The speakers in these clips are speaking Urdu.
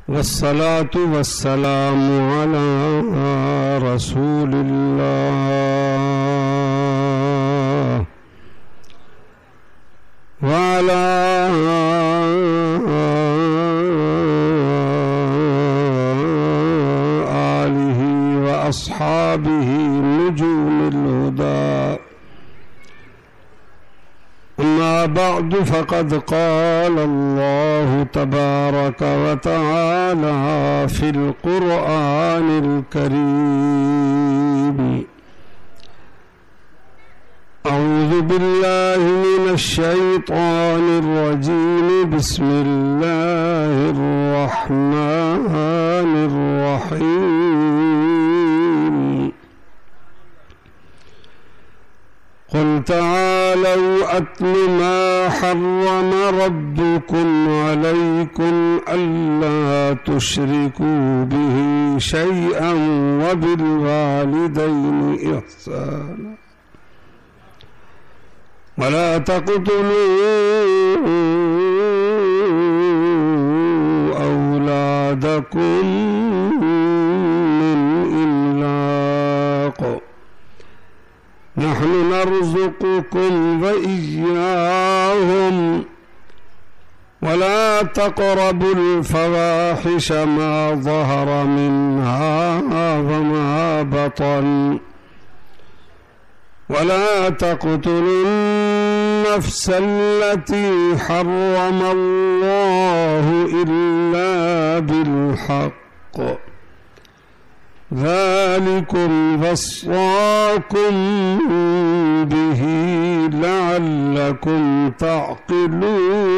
والصلاة والسلام على رسول الله وعلى آله وأصحابه نجوم الهدى. أما بعد، فقد قال الله تبارك وتعالى في القرآن الكريم: أعوذ بالله من الشيطان الرجيم. بسم الله الرحمن الرحيم. قل تعالوا أتل ما حرم ربكم عليكم ألا تشركوا به شيئا وبالوالدين إحسانا ولا تقتلوا أولادكم من إملاق، نحن نرزقكم وإياهم، ولا تقربوا الفواحش ما ظهر منها وما بطن، ولا تقتلوا النفس التي حرم الله إلا بالحق، ذلكم وصاكم به لعلكم تعقلون.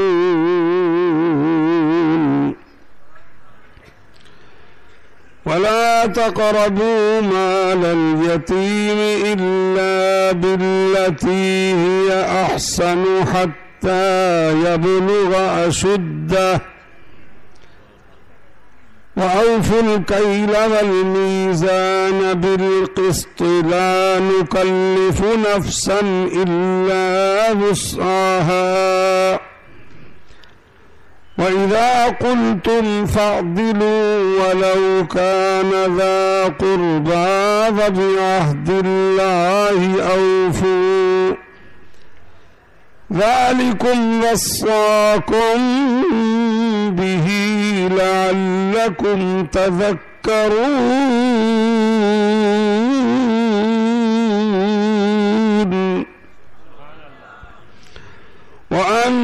ولا تقربوا مال اليتيم إلا بالتي هي أحسن حتى يبلغ أشده، وأوفوا الكيل والميزان بالقسط، لا نكلف نفسا إلا وسعها، وإذا قلتم فاعدلوا ولو كان ذا قربى، وبعهد الله أوفوا، ذلكم وصاكم به لعلكم تذكرون. وأن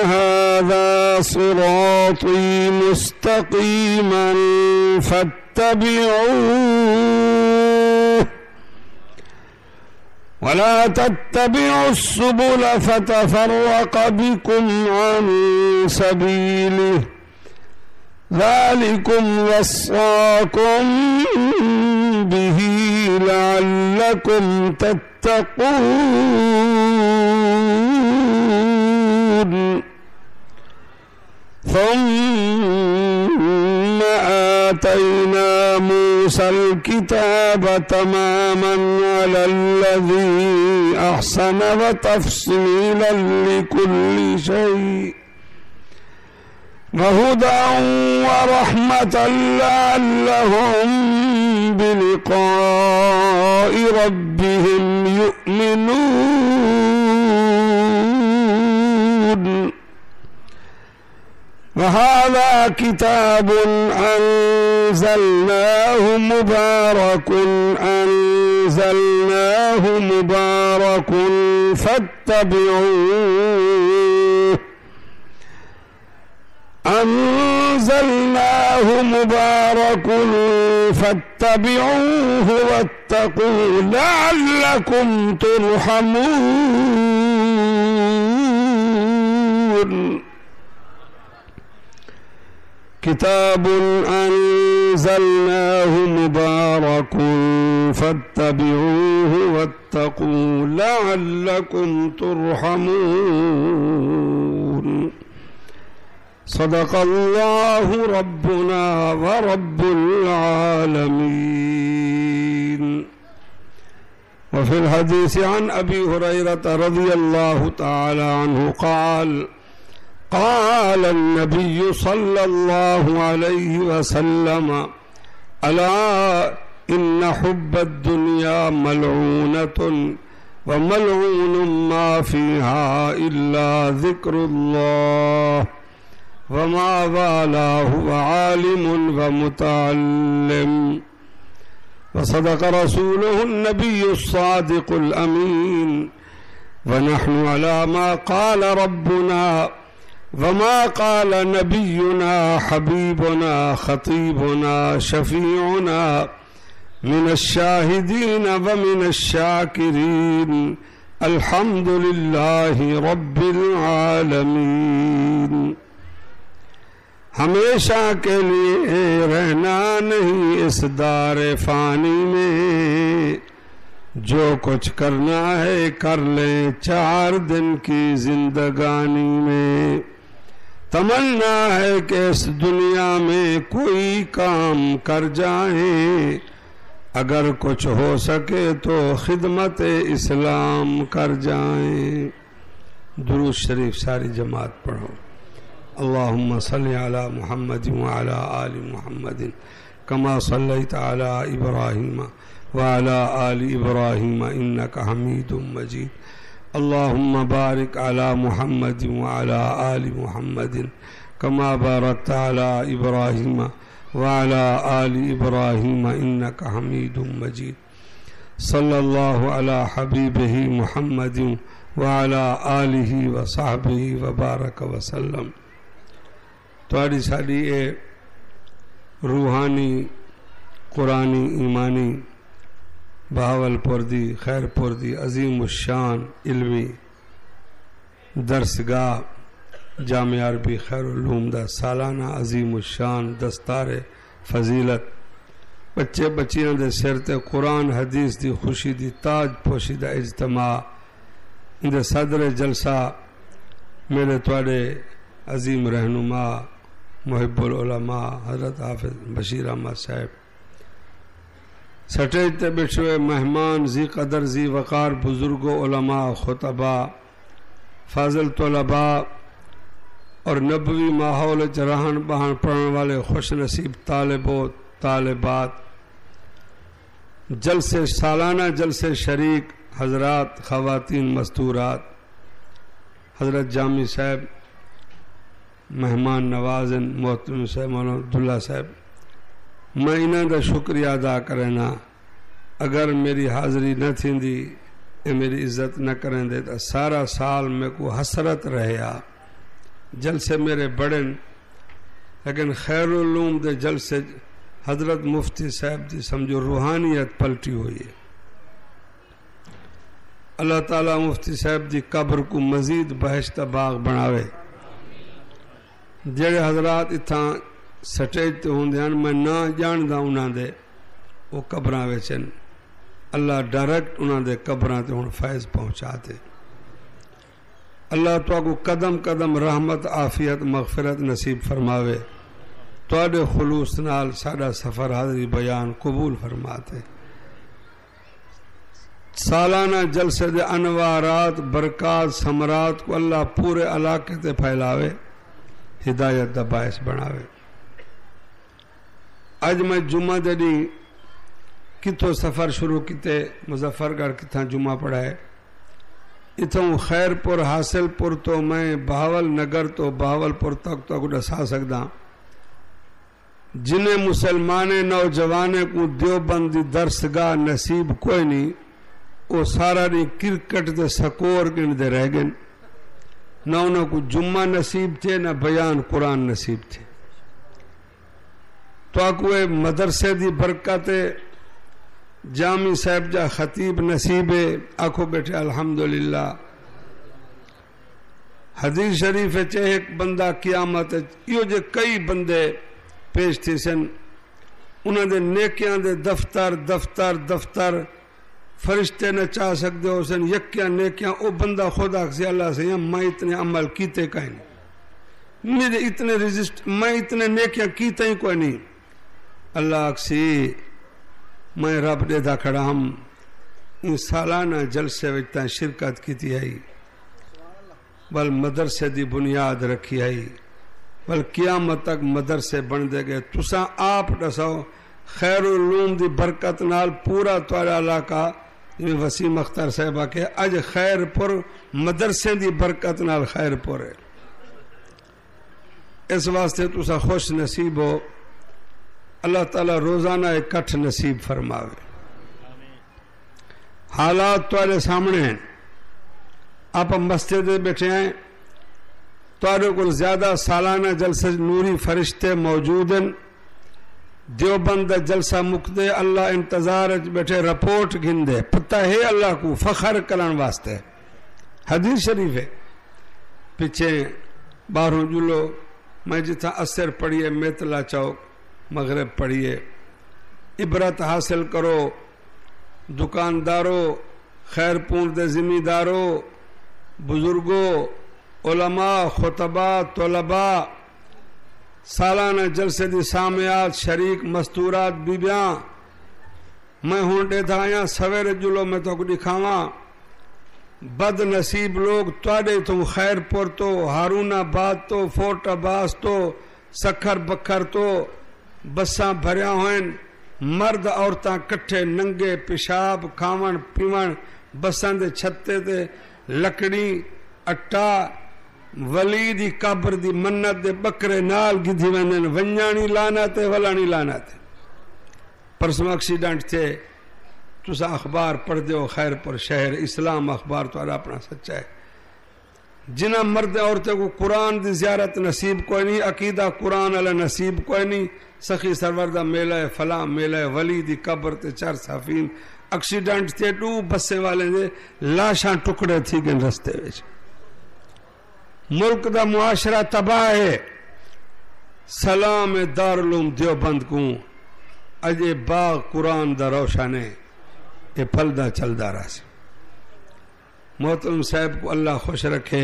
هذا صراطي مستقيما فاتبعوه، ولا تتبعوا السبل فتفرق بكم عن سبيله، ذلكم وصاكم به لعلكم تتقون. ثم آتينا موسى الكتاب تماما على الذي أحسن وتفصيلا لكل شيء، وهدى ورحمة لعلهم بلقاء ربهم يؤمنون. وهذا كتاب أنزلناه مبارك فاتبعوه، واتقوا لعلكم ترحمون. كتاب أنزلناه مبارك فاتبعوه واتقوا لعلكم ترحمون. صدق الله ربنا ورب العالمين. وفي الحديث عن أبي هريرة رضي الله تعالى عنه قال قال النبي صلى الله عليه وسلم ألا إن حب الدنيا ملعونة وملعون ما فيها إلا ذكر الله وما والاه عالم ومتعلم وصدق رسوله النبي الصادق الأمين ونحن على ما قال ربنا وما قال نبينا حبيبنا خطيبنا شفيعنا من الشاهدين ومن الشاكرين الحمد لله رب العالمين. ہمیشہ کے لیے رہنا نہیں اس دار فانی میں، جو کچھ کرنا ہے کر لیں 4 دن کی زندگانی میں. تمنا ہے کہ اس دنیا میں کوئی کام کر جائیں، اگر کچھ ہو سکے تو خدمت اسلام کر جائیں. درود شریف ساری جماعت پڑھو. اللهم صل على محمد وعلى آل محمد كما صليت على إبراهيم وعلى آل إبراهيم إنك حميد مجيد. اللهم بارك على محمد وعلى آل محمد كما باركت على إبراهيم وعلى آل إبراهيم إنك حميد مجيد. صلى الله على حبيبه محمد وعلى آله وصحبه وبارك وسلم. تواڈی ساڈی اے روحانی قرآنی ایمانی بہاول پور دی خیر پور دی عظیم الشان علمی درسگاہ جامعہ عربی خیر العلوم دا سالانہ عظیم الشان دستار فضیلت بچے بچیاں دے سر تے قرآن حدیث دی خوشی دی تاج پوشیدہ اجتماع دے صدر جلسہ میرے تواڈے عظیم رہنما محب العلماء حضرت حافظ بشیر احمد صاحب، سٹیج تے بیٹھے ہوئے مہمان ذی قدر ذی وقار بزرگوں علماء خطبہ فاضل طلباء اور نبوی ماحول رہن بہن پڑھنے والے خوش نصیب طالب و طالبات، جلسے سالانہ جلسے شریک حضرات خواتین مستورات، حضرت جامی صاحب مہمان نوازن محترم صاحب مولانا عبداللہ صاحب، میں انہاں دا شکریہ ادا کرنا. اگر میری حاضری نہ تھیندی اے میری عزت نہ کریں دے تو سارا سال میں کو حسرت رہیا. جلسے میرے بڑن لیکن خیر العلوم دے جلسے حضرت مفتی صاحب دی سمجھو روحانیت پلٹی ہوئی ہے. اللہ تعالیٰ مفتی صاحب دی قبر کو مزید بہشت باغ بناوے. جڑے حضرات اتھاں سٹیج تے ہوندے ہیں میں نہ جاندا انہاں دے وہ قبراں وچن، اللہ ڈائریکٹ انہاں دے قبراں تے ہن فیض پہنچاتے. اللہ تو کو قدم قدم رحمت عافیت مغفرت نصیب فرماوے. تواڈے خلوص نال ساڈا سفر حاضری بیان قبول فرماتے. سالانہ جلسے دے انوارات برکات ثمرات کو اللہ پورے علاقے تے پھیلاوے، ہدایت دا باعث بناوے. اج میں جمعہ دے کتوں سفر شروع کیتے مظفر گڑھ کتھاں جمعہ پڑھائے اتوں خیر پور حاصل پور تو میں بہاول نگر تو بہاول پور تک تو دسا سکدا. جنہیں مسلمان نوجوانے کو دیوبند دی درسگاہ نصیب کوئی نہیں، وہ سارا نہیں کرکٹ دے سکور گن دے رہ گئے. نہ انہوں کو جمعہ نصیب تھے نہ بیان قرآن نصیب تھے. تو آکوئے مدرسے دی برکت جامی صاحب جا خطیب نصیبے آکھو بیٹھے الحمدللہ. حدیث شریف چاہے ایک بندہ قیامت یہ جو کئی بندے پیش تھی سن انہوں دے نیکیاں دے دفتر دفتر دفتر فرشتے نہ چاہ سکتے ہو سن یکیاں نیکیاں او بندہ خدا سے اللہ سے میں اتنے عمل کیتے کہیں نہیں، میرے اتنے رجسٹ میں اتنے نیکیاں کیتے ہی کوئی نہیں. اللہ سے میں رب دے دا کھڑا ہم ان سالانہ جلسے وچ تاں شرکت کیتی ہے بل مدرسے دی بنیاد رکھی ہے بل قیامت تک مدرسے بن دے گئے تساں آپ دسو خیر العلوم دی برکت نال پورا تہاڈا علاقہ وسیم اختر صاحبہ کے اج خیر پور مدرسے دی برکت نال خیر پور ہے اس واسطے تسا خوش نصیب ہو اللہ تعالی روزانہ اکٹھ نصیب فرماوے حالات تہاڈے سامنے ہیں آپ مسجد میں بیٹھے ہیں تہاڈے کول زیادہ سالانہ جلسے نوری فرشتے موجود ہیں دیوبند جلسہ مکدے اللہ انتظار بیٹھے رپورٹ گھندے پتہ ہے اللہ کو فخر کرن واسطے حدیث شریف ہے پیچھے باہروں جلو میں جتھا اثر پڑھیے میتلا چوک مغرب پڑھیے عبرت حاصل کرو دکانداروں خیر پور دے زمینداروں بزرگوں علماء خطباء طلباء سالانہ جلسے دی سامعات شریک مستورات بیبیاں میں ہون دے تھا آیا سویر جلو میں تو دکھاواں بد نصیب لوگ تواڈے تو خیر پور تو ہارون آباد تو فورٹ عباس تو سکھر بکھر تو بساں بھریا ہوئیں مرد عورتاں کٹھے ننگے پیشاب کھاون پیون بساں دے چھتے تے لکڑی اٹا ولی دی قبر دی منت دے بکرے نال گدھی ویندن ونجانی لعنت ولانی لعنت پرسوں ایکسیڈنٹ تھے تسا اخبار پڑھ دیو خیر پر شہر اسلام اخبار تو اپنا سچا ہے جنہ مرد عورتوں کو قرآن دی زیارت نصیب کوئی نہیں عقیدہ قرآن علی نصیب کوئی نہیں سخی سروردہ میلہ فلاں میلہ ولی دی قبر تے چار صافین ایکسیڈنٹ تھے دو بسے والے دے لاشاں ٹکڑے تھی گن رستے وچ ملک دا معاشرہ تباہ ہے سلام دارالعلوم دیوبند کو اجے باغ قرآن دا روشانے یہ پھلدا چلدا رہا سی محترم صاحب کو اللہ خوش رکھے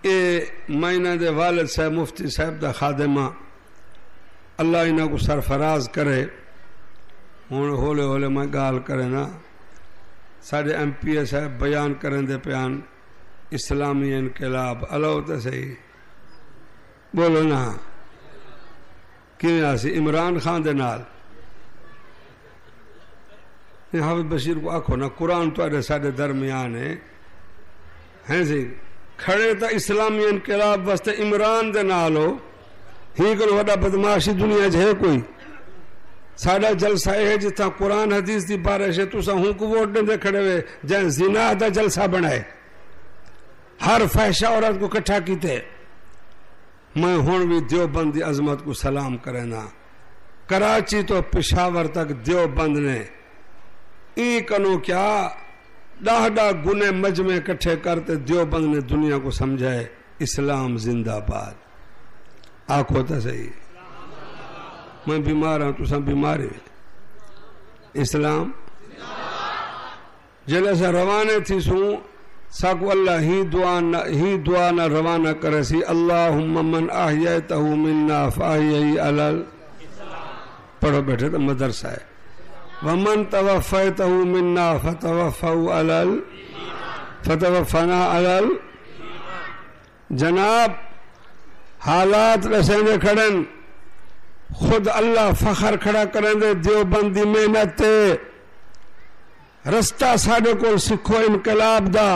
اے مائنہ دے والد صاحب مفتی صاحب دا خادمہ اللہ انہاں کو سرفراز کرے ہوں ہولے ہولے میں گال کرے نا ساڑھے ایم پی اے صاحب بیان کریں دے پیان اسلامی انقلاب اللہ تے صحیح بولو نا کیوں آسی عمران خان دے نال حافظ بشیر کو آکھو نا قرآن تو ساڑھے درمیان ہے سی کھڑے تا اسلامی انقلاب واسطے عمران دے نال ہو ہی کل وڈا بدماشی دنیا ہے کوئی ساڑھا جلسہ ہے جتا قرآن حدیث دی بارش ہے تو سا ہوں کو ووٹ دے کھڑے ہوئے جہاں زنا دا جلسہ بنائے ہر فحشہ عورت کو کٹھا کیتے میں ہون بھی دیوبند دی عظمت کو سلام کرنا کراچی تو پشاور تک دیوبند نے ای کنو کیا ڈاہڈا گنے مجمع کٹھے کرتے دیوبند نے دنیا کو سمجھائے اسلام زندہ باد آنکھوں تا صحیح میں بیمار ہوں تو سب بیماری اسلام جلسہ روانے تھی سوں ساکو اللہ ہی دعا نہ روانہ کرے سی اللہم من احییتہ مننا فاحیئی علل پڑھو بیٹھے تو مدرسہ ہے ومن توفیتہ مننا فتوفنا علل جناب حالات رسینے کھڑن خود اللہ فخر کھڑا کریں دے دیوبندی محنت تے رستہ ساڑے کو سکھو انقلاب دا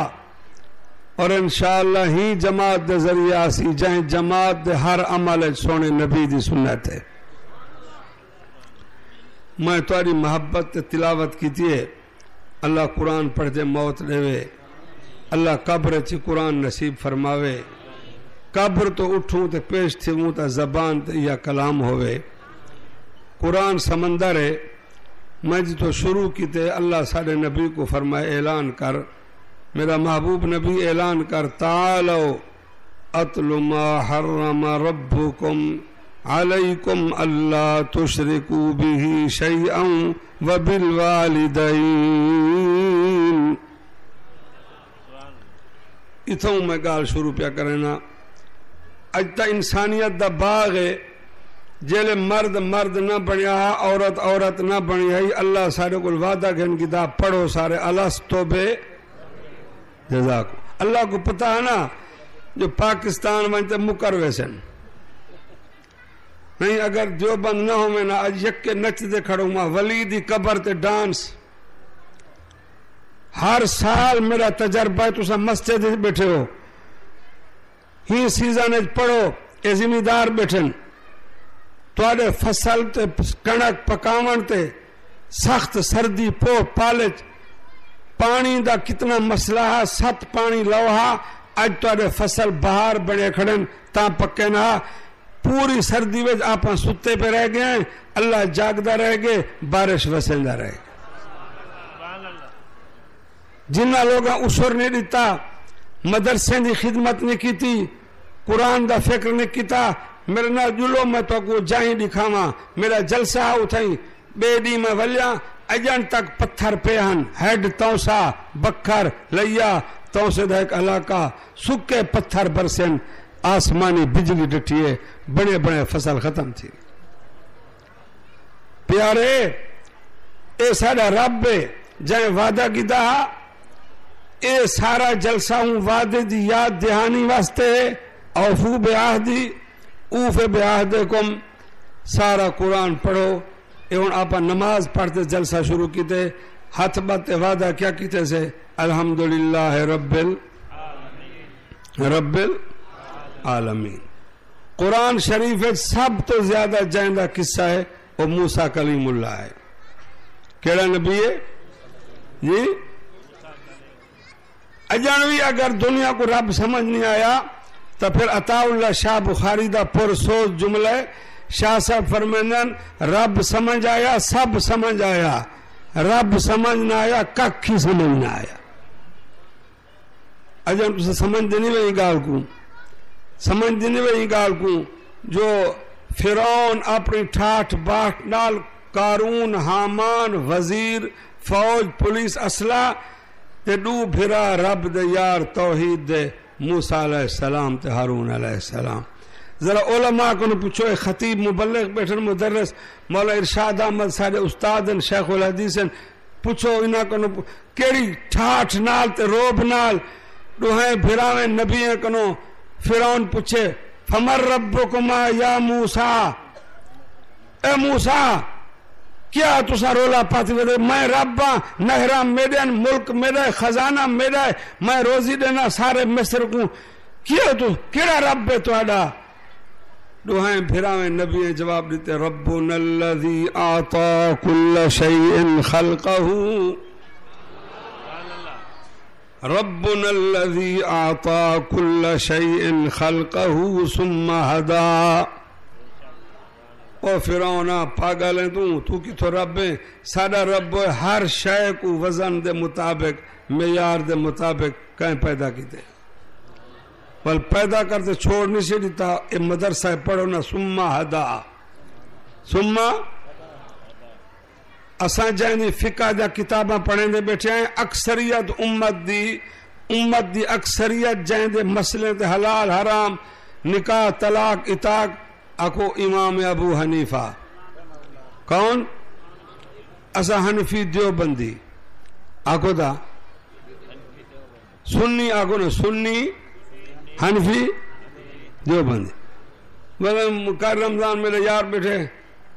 اور انشاءاللہ ہی جماعت دے ذریعہ سی جائیں جماعت دے ہر عمل سونے نبی دی سنت ہے میں تاری محبت تے تلاوت کی تھی اللہ قرآن پڑھ دے موت لے اللہ قبر چی قرآن نصیب فرماوے قبر تو اٹھوں تے پیش تھی موں تا زبان تے یا کلام ہوئے قرآن سمندر ہے میں جی تو شروع کی تے اللہ سارے نبی کو فرمائے اعلان کر میرا محبوب نبی اعلان کر تعالو اتل ما حرم ربکم علیکم اللہ تشرکو به شیئا وبالوالدین اتھوں میں گال شروع پیا کرنا اج تا انسانیت دا باغ ہے جیلے مرد مرد نہ بنیا عورت عورت نہ بنی ہے اللہ سارے کو وعدہ گھن کتاب پڑھو سارے الستو بے جزاکو اللہ کو پتہ ہے نا جو پاکستان ونتے مکر ویسن نہیں اگر جو بند نہ ہو میں نہ آج یک کے نچ دے کھڑوں ماں ولی دی قبر تے ڈانس ہر سال میرا تجربہ ہے تو سا مسجد بیٹھے ہو ہی سیزن پڑھو اے زمیندار بیٹھن توڑے فصل تے کنک پکاون تے سخت سردی پو پالچ پانی دا کتنا مسئلہ ہے 7 پانی لوہا اج توڑے فصل بہار بڑے کھڑن تا پکے نہ پوری سردی وچ آپاں ستے پہ رہ گئے ہیں اللہ جاگدا رہ گئے بارش وسندا رہ گئے جنہ لوگاں اشور نہیں دیتا مدرسے دی خدمت نہیں کیتی قرآن دا فکر نہیں کیتا میرے نا جلو میں تو کو جائیں دکھاواں میرا جلسہ اٹھائیں بے دی میں ولیاں اجن تک پتھر پہن ہیڈ توسا بکھر لیا توسے دا ایک علاقہ سکے پتھر برسن آسمانی بجلی ڈٹھیے بڑے بڑے فصل ختم تھی پیارے اے سارا رب جائیں وعدہ کی دا اے سارا جلسہ ہوں وعدے دی یاد دہانی واسطے اوفو بعہدی اوف بعہدکم سارا قرآن پڑھو ایون آپا نماز پڑھتے جلسہ شروع کیتے ہاتھ باتے وعدہ کیا کیتے سے الحمدللہ رب العالمین قرآن شریف سب تو زیادہ جائندہ قصہ ہے وہ موسیٰ کلیم اللہ ہے کیڑا نبی ہے جی اجانوی اگر دنیا کو رب سمجھ نہیں آیا تو پھر عطا اللہ شاہ بخاری دا پرسوز جملہ ہے شاہ صاحب فرمائن رب سمجھ آیا سب سمجھ آیا رب سمجھ نہ آیا ککھی سمجھ نہ آیا اجان تو سمجھ دینی وہی گال کو سمجھ دینی وہی گال کو جو فرعون اپنی ٹھاٹھ باٹھ نال قارون حامان وزیر فوج پولیس اسلحہ تے دو بھرا رب دے یار توحید دے موسیٰ علیہ السلام تے ہارون علیہ السلام ذرا علماء کو پوچھو ایک خطیب مبلغ بیٹھن مدرس مولا ارشاد احمد سارے استادن شیخ الحدیثن پوچھو انہاں کو کیڑی ٹھاٹھ نال تے روب نال دوہیں بھراویں نبییں کنو فرعون پوچھے فمر ربکما یا موسیٰ اے موسیٰ کیا تسا رولا پاتی وے میں رباں نہراں میرے ملک میرا خزانہ میرا میں روزی دینا سارے مصر کو کیا تو کیڑا رب ہے تہاڈا دوہیں بھراویں نبی جواب دیتے ربنا الذی اعطى كل شيء خلقه ربنا الذي اعطى كل شيء خلقه ثم هدى او فرعون پاگل ہے تو کتھو رب ہے ساڈا رب ہر شے کو وزن دے مطابق معیار دے مطابق کہیں پیدا کیتے بل پیدا کرتے چھوڑ نہیں سے دیتا اے مدرسہ پڑھو نا ثم ہدا ثم اساں جائیں فقہ دا کتاباں پڑھیں دے بیٹھے ہیں اکثریت امت دی اکثریت جائیں دے مسئلے تے حلال حرام نکاح طلاق اطاق اکو امام ابو حنیفہ کون اسا حنفی دیوبندی اکو دا سنی اکو نا سنی حنفی دیوبندی بلے مکار رمضان میرے یار بیٹھے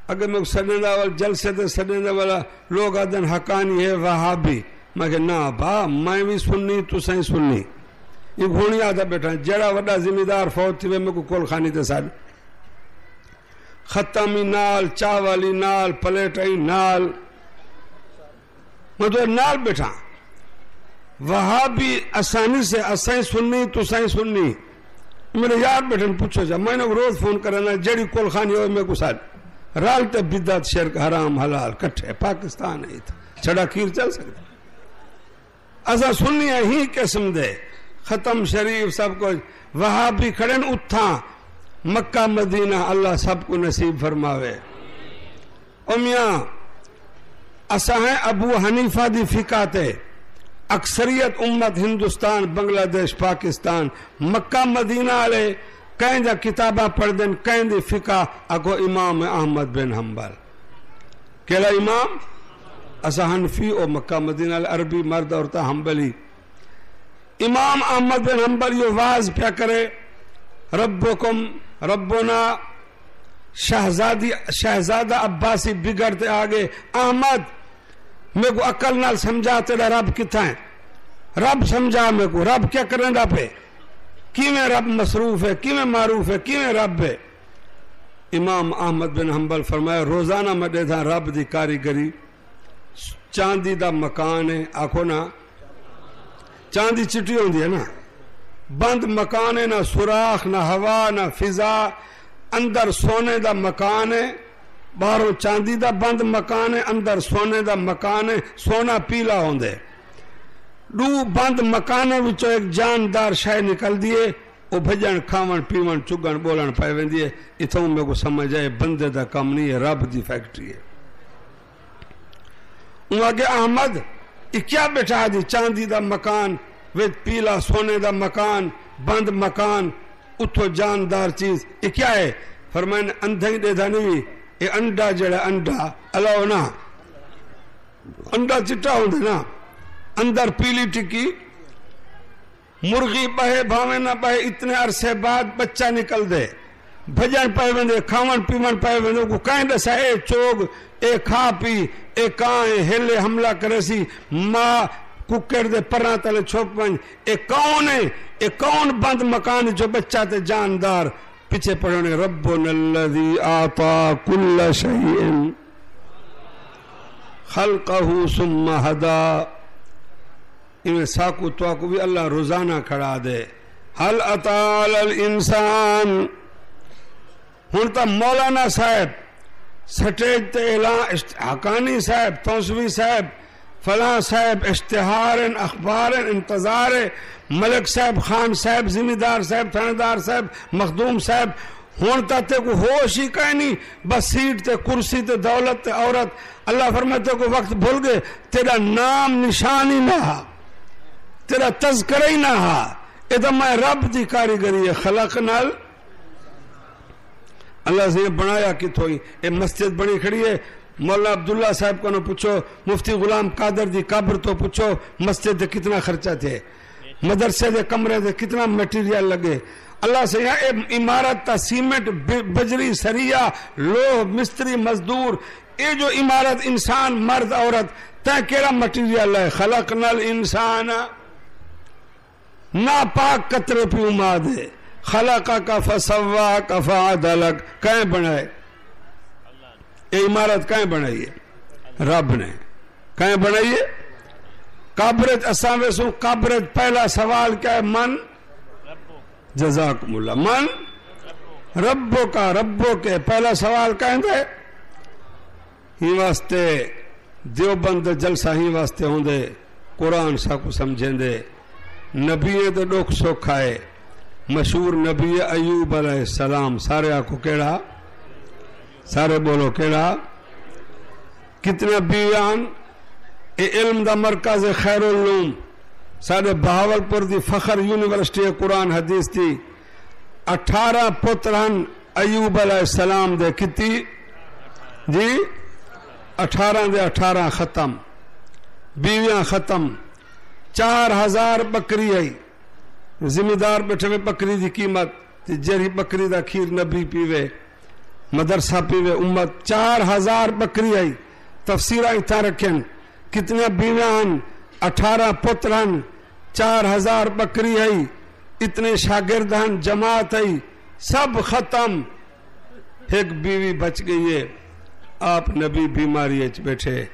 اگر میں سڈنے والا جلسے تے سڈنے والا لوگ آدھن حقانی ہے وہابی میں کہ نا با میں بھی سنی تو سائیں سنی یہ گھونی آدھا بیٹھا جڑا وڈا ذمہ دار فوت تھی میں کو کول خانی تے ساڈ ختمی نال چاولی نال پلیٹائی نال میں تو نال بیٹھا وہابی آسانی سے اسائیں سنی تو سائیں سنی میرے یار بیٹھن پوچھو جا میں نے روز فون کرنا جڑی کول خانی ہوئے میں کو ساڈ رالتے بدعت شرک حرام حلال کٹھے پاکستان ہے چھڑا کھیر چل سکتا اسا سنی ہے ہی قسم دے ختم شریف سب کچھ وہابی کھڑن اتھاں مکہ مدینہ اللہ سب کو نصیب فرماوے امیاں اسا ہیں ابو حنیفہ دی فقہ تے اکثریت امت ہندوستان بنگلہ دیش پاکستان مکہ مدینہ والے کہیں دا کتاباں پڑھ دیں کہیں دی فقہ اگو امام احمد بن حنبل کیلا امام اسا حنفی او مکہ مدینہ العربی مرد عورتہ حنبلی امام احمد بن حنبل یہ واز پیا کرے ربکم ربنا شہزادہ عباسی بگڑتے آگے احمد میں کو عقل نال سمجھا تیرا رب کتھا ہے رب سمجھا میں کو رب کیا کرنے دا پہ کیویں رب مصروف ہے کیویں معروف ہے کیویں رب ہے امام احمد بن حنبل فرمایا روزانہ میں دیکھا رب دی کاریگری چاندی دا مکان ہے آکھو نا چاندی چٹی ہوندی ہے نا بند مکان ہے نہ سوراخ نہ ہوا نہ فضا اندر سونے دا مکان ہے باہروں چاندی دا بند مکان ہے اندر سونے دا مکان ہے سونا پیلا ہوندے دو بند مکانوں وچوں ایک جاندار شے نکل دیے وہ بھجن کھاون پیون چگن بولن پائے ویندی ہے اتھوں میں کو سمجھ آئے بندے دا کام نہیں ہے رب دی فیکٹری ہے انہوں آگے احمد یہ کیا بیٹھا دی چاندی دا مکان ویت پیلا سونے دا مکان بند مکان اتھو جاندار چیز یہ کیا ہے فرمائن اندھا ہی دے دا نہیں یہ انڈا جڑا انڈا اللہ نا انڈا چٹا ہوں دے نا اندر پیلی ٹکی مرغی بہے بھاویں نہ بہے اتنے عرصے بعد بچہ نکل دے بھجن پائے وندے کھاون پیون پائے وندے کو کہیں دسا اے چوگ اے کھا پی اے کائیں ہلے حملہ کرے سی ماں ککر دے پرنا تلے چھوپ ونج اے کون ہے اے کون بند مکان جو بچہ تے جاندار پیچھے پڑھونے ربنا الذی آتا کل شیئن خلقہ ثم ہدا انہیں ساکو تواکو بھی اللہ روزانہ کھڑا دے حل اطال الانسان ہون تا مولانا صاحب سٹیج تے اعلان حقانی صاحب توسوی صاحب فلاں صاحب اشتہار اخبار انتظار ملک صاحب خان صاحب زمیندار صاحب تھاندار صاحب مخدوم صاحب ہون تا تے کو ہوش ہی کہیں نہیں بس سیٹ تے کرسی تے دولت تے عورت اللہ فرماتے کو وقت بھول گئے تیرا نام نشان ہی نہ تیرا تذکرہ ہی نہ ادھا میں رب دی کاریگری ہے خلق نال اللہ سے یہ بنایا کتوں ہی اے مسجد بنی کھڑی ہے مولانا عبداللہ صاحب کو نہ پوچھو مفتی غلام قادر دی قبر تو پوچھو مسجد دے کتنا خرچہ تھے مدرسے دے کمرے دے کتنا میٹیریل لگے اللہ سے یہاں اے عمارت تا سیمنٹ بجری سریہ لوہ مستری مزدور اے جو عمارت انسان مرد عورت تا کیڑا میٹیریل ہے خلقنا الانسان نا پاک قطرے پی اماد ہے خلقہ کا فسوا کا فعدلک کہیں بنائے یہ عمارت کہیں بنائی ہے رب نے کہیں بنائی ہے قبرت اساوے سو قبرت پہلا سوال کیا ہے من جزاکم اللہ من ربو کا ربو کے پہلا سوال کہیں دے ہی واسطے دیوبند جلسہ ہی واسطے ہوں دے قرآن سا کو سمجھیں دے نبی دے ڈوک سوکھا ہے مشہور نبی ایوب علیہ السلام سارے آکو کیڑا سارے بولو کیڑا کتنا بیان اے علم دا مرکز خیر العلوم سارے بہاولپور دی فخر یونیورسٹی قرآن حدیث تھی 18 پتران ایوب علیہ السلام دے کتی جی 18 دے 18 ختم بیویاں ختم 4000 بکری آئی ذمہ دار بیٹھے میں بکری دی قیمت جری بکری دا کھیر نبی پیوے مدرسہ پیوے امت 4000 بکری آئی تفسیرہ اتنا رکھیں کتنے بیویان 18 پتران 4000 بکری آئی اتنے شاگردان جماعت آئی سب ختم ایک بیوی بچ گئی ہے آپ نبی بیماری اچ بیٹھے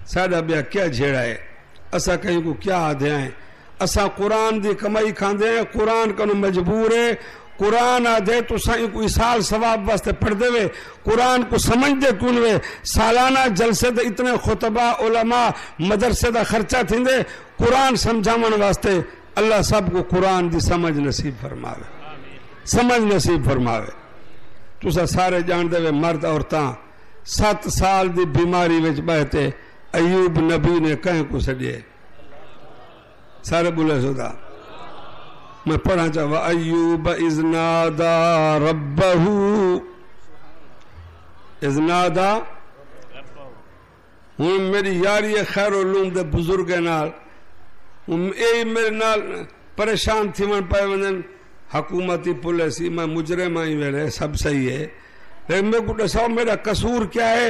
ساڑھا بیا کیا جھیڑا ہے اسا کہیں کو کیا آدھے ہیں اسا قرآن دی کمائی کھاندے ہیں قرآن کنو مجبور ہے قرآن آدھے تو سائیں کوئی سال ثواب واسطے پڑھ دے وے قرآن کو سمجھ دے کون وے سالانہ جلسے دے اتنے خطبہ علماء مدرسے دا خرچہ تھیں دے قرآن سمجھامن واسطے اللہ سب کو قرآن دی سمجھ نصیب فرماوے سمجھ نصیب فرماوے تو سا سارے جان دے وے مرد عورتاں 7 سال دی بیماری وچ بہتے ایوب نبی نے کہیں کو سڈیے سارے بولے سودا میں پڑھا چاہا وَأَيُّوبَ إِذْ نَادَى رَبَّهُ اِذْ نَادَى ہوں میری یاری خیر علوم دے بزرگ نال اے میرے نال پریشان تھی من پائے ونن حکومتی پولیسی میں مجرم آئی ویلے سب صحیح ہے لیکن میں کو دساؤ میرا قصور کیا ہے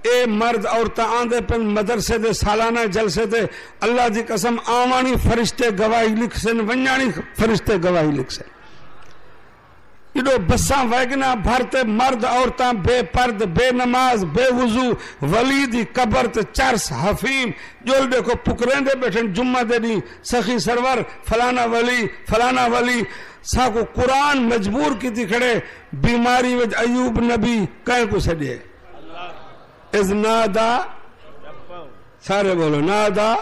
اے مرد عورتاں آندے پن مدرسے دے سالانہ جلسے دے اللہ دی قسم آوانی فرشتے گواہی لکھ سن ونجانی فرشتے گواہی لکھ سن یہ بساں ویگنا بھرتے مرد عورتاں بے پرد بے نماز بے وضو ولی دی قبر تے چرس حفیم جول دیکھو پکریں دے بیٹھن جمعہ دے دی سخی سرور فلانا ولی سا کو قرآن مجبور کی تھی کھڑے بیماری وچ ایوب نبی کہیں کو سڑے اذ نادا سارے بولو نادا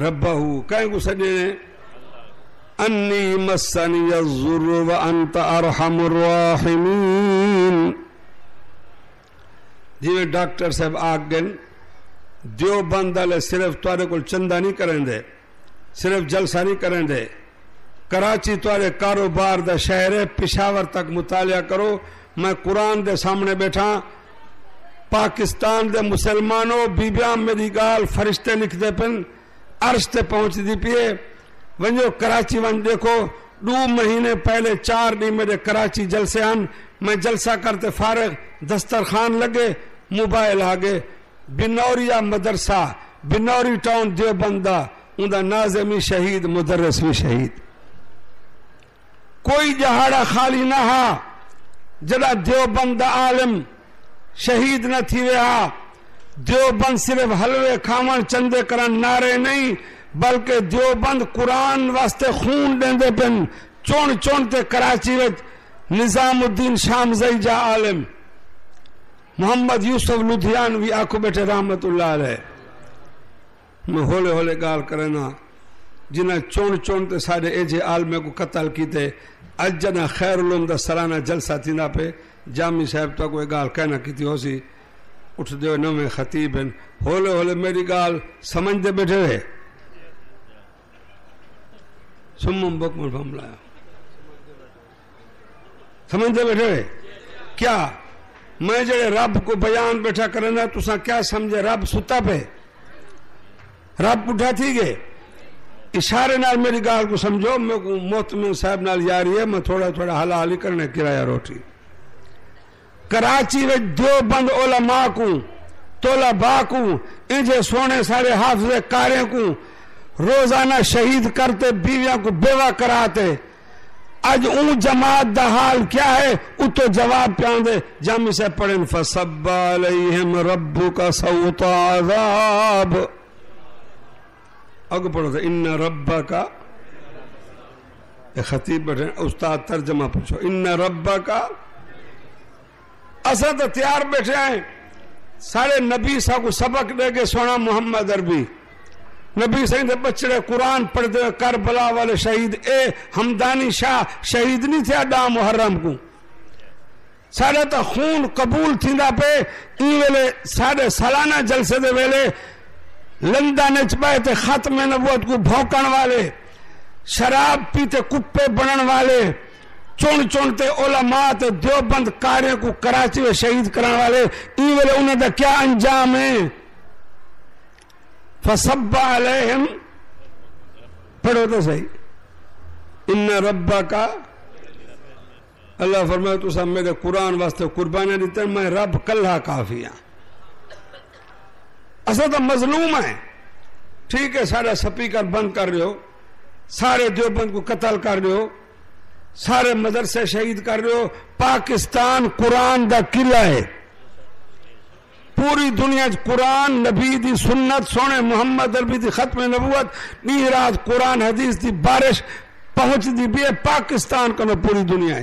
ربہو کہیں کو سڑے انی مسنی الضر وانت ارحم الراحمین جی میں ڈاکٹر صاحب آگ گن دیوبند والے صرف تارے کو چندہ نہیں کریں دے صرف جلسہ نہیں کریں دے کراچی تارے کاروبار دا شہر ہے پشاور تک مطالعہ کرو میں قرآن دے سامنے بیٹھا پاکستان دے مسلمانوں بیبیاں میری گال فرشتے لکھ دے پن عرش تے پہنچ دی پیے ونجو کراچی ون دیکھو 2 مہینے پہلے 4 دن میرے کراچی جلسے آن میں جلسہ کرتے فارغ دسترخوان لگے موبائل آگے بنوریا مدرسہ بنوری ٹاؤن دیوبندہ اندہ ناظمی شہید مدرس بھی شہید کوئی جہاڑا خالی نہ ہا جڑا دیوبند عالم شہید نہ تھی وہا دیوبند صرف حلوے کھاون چندے کرن نعرے نہیں بلکہ دیوبند قرآن واسطے خون دیندے پن چون تے کراچی وچ نظام الدین شامزئی جا عالم محمد یوسف لدھیانوی آکھو بیٹھے رحمت اللہ علیہ میں ہولے گال کرنا جنہ چون تے سارے ایجے عالمے کو قتل کیتے اج جنا خیر علوم دا سالانہ جلسہ تھینا پہ جامی صاحب تو کوئی گال کہنا کیتی ہو سی اٹھ دیو نویں خطیب ہیں ہولے میری گال سمجھ دے بیٹھے رہے سمم بکمل فہم لایا سمجھ دے بیٹھے رہے کیا میں جڑے رب کو بیان بیٹھا کرنا تساں کیا سمجھے رب ستا پہ رب اٹھا تھی گئے اشارے نال میری گال کو سمجھو میں کو محتمن صاحب نال یاری ہے میں تھوڑا حلالی کرنے کرایہ روٹی کراچی وچ دیوبند علماء کو طلباء کو انجے سونے سارے حافظ کارے کو روزانہ شہید کرتے بیویاں کو بیوہ کراتے اج اون جماعت دا حال کیا ہے اتو جواب پیان دے جامی سے پڑھیں فَصَبَّ عَلَيْهِمْ رَبُّكَ سَوْطَ عَذَابِ اگو پڑھو تھا ان ربک خطیب بیٹھے استاد ترجمہ پوچھو ان ربک اسا تو تیار بیٹھے ہیں سارے نبی سا کو سبق دے کے سونا محمد عربی نبی سائیں دے بچڑے قرآن پڑھ دے کربلا والے شہید اے حمدانی شاہ شہید نہیں تھے اڈا محرم کو سارے تا خون قبول تھی دا پہ این ویلے سارے سالانہ جلسے دے ویلے لندن چپائے تے ختم نبوت کو بھوکن والے شراب پیتے کپے بنن والے چون تے علماء تے دیوبند کارے کو کراچی میں شہید کرن والے این ویلے انہیں دا کیا انجام ہے فَصَبَّ عَلَيْهِمْ پڑھو تو صحیح ان ربکا اللہ فرمائے تو سب میرے قرآن واسطے قربانیاں دیتے ہیں میں رب کلھا کافی ہاں اصلا تو مظلوم ہے ٹھیک ہے سارا سپیکر بند کر رہے ہو سارے دیوبند کو قتل کر رہے ہو سارے مدرسے شہید کر رہے ہو پاکستان قرآن دا قلعہ ہے پوری دنیا قرآن نبی دی سنت سونے محمد عربی دی ختم نبوت رات قرآن حدیث دی بارش پہنچ دی بھی ہے پاکستان کو پوری دنیا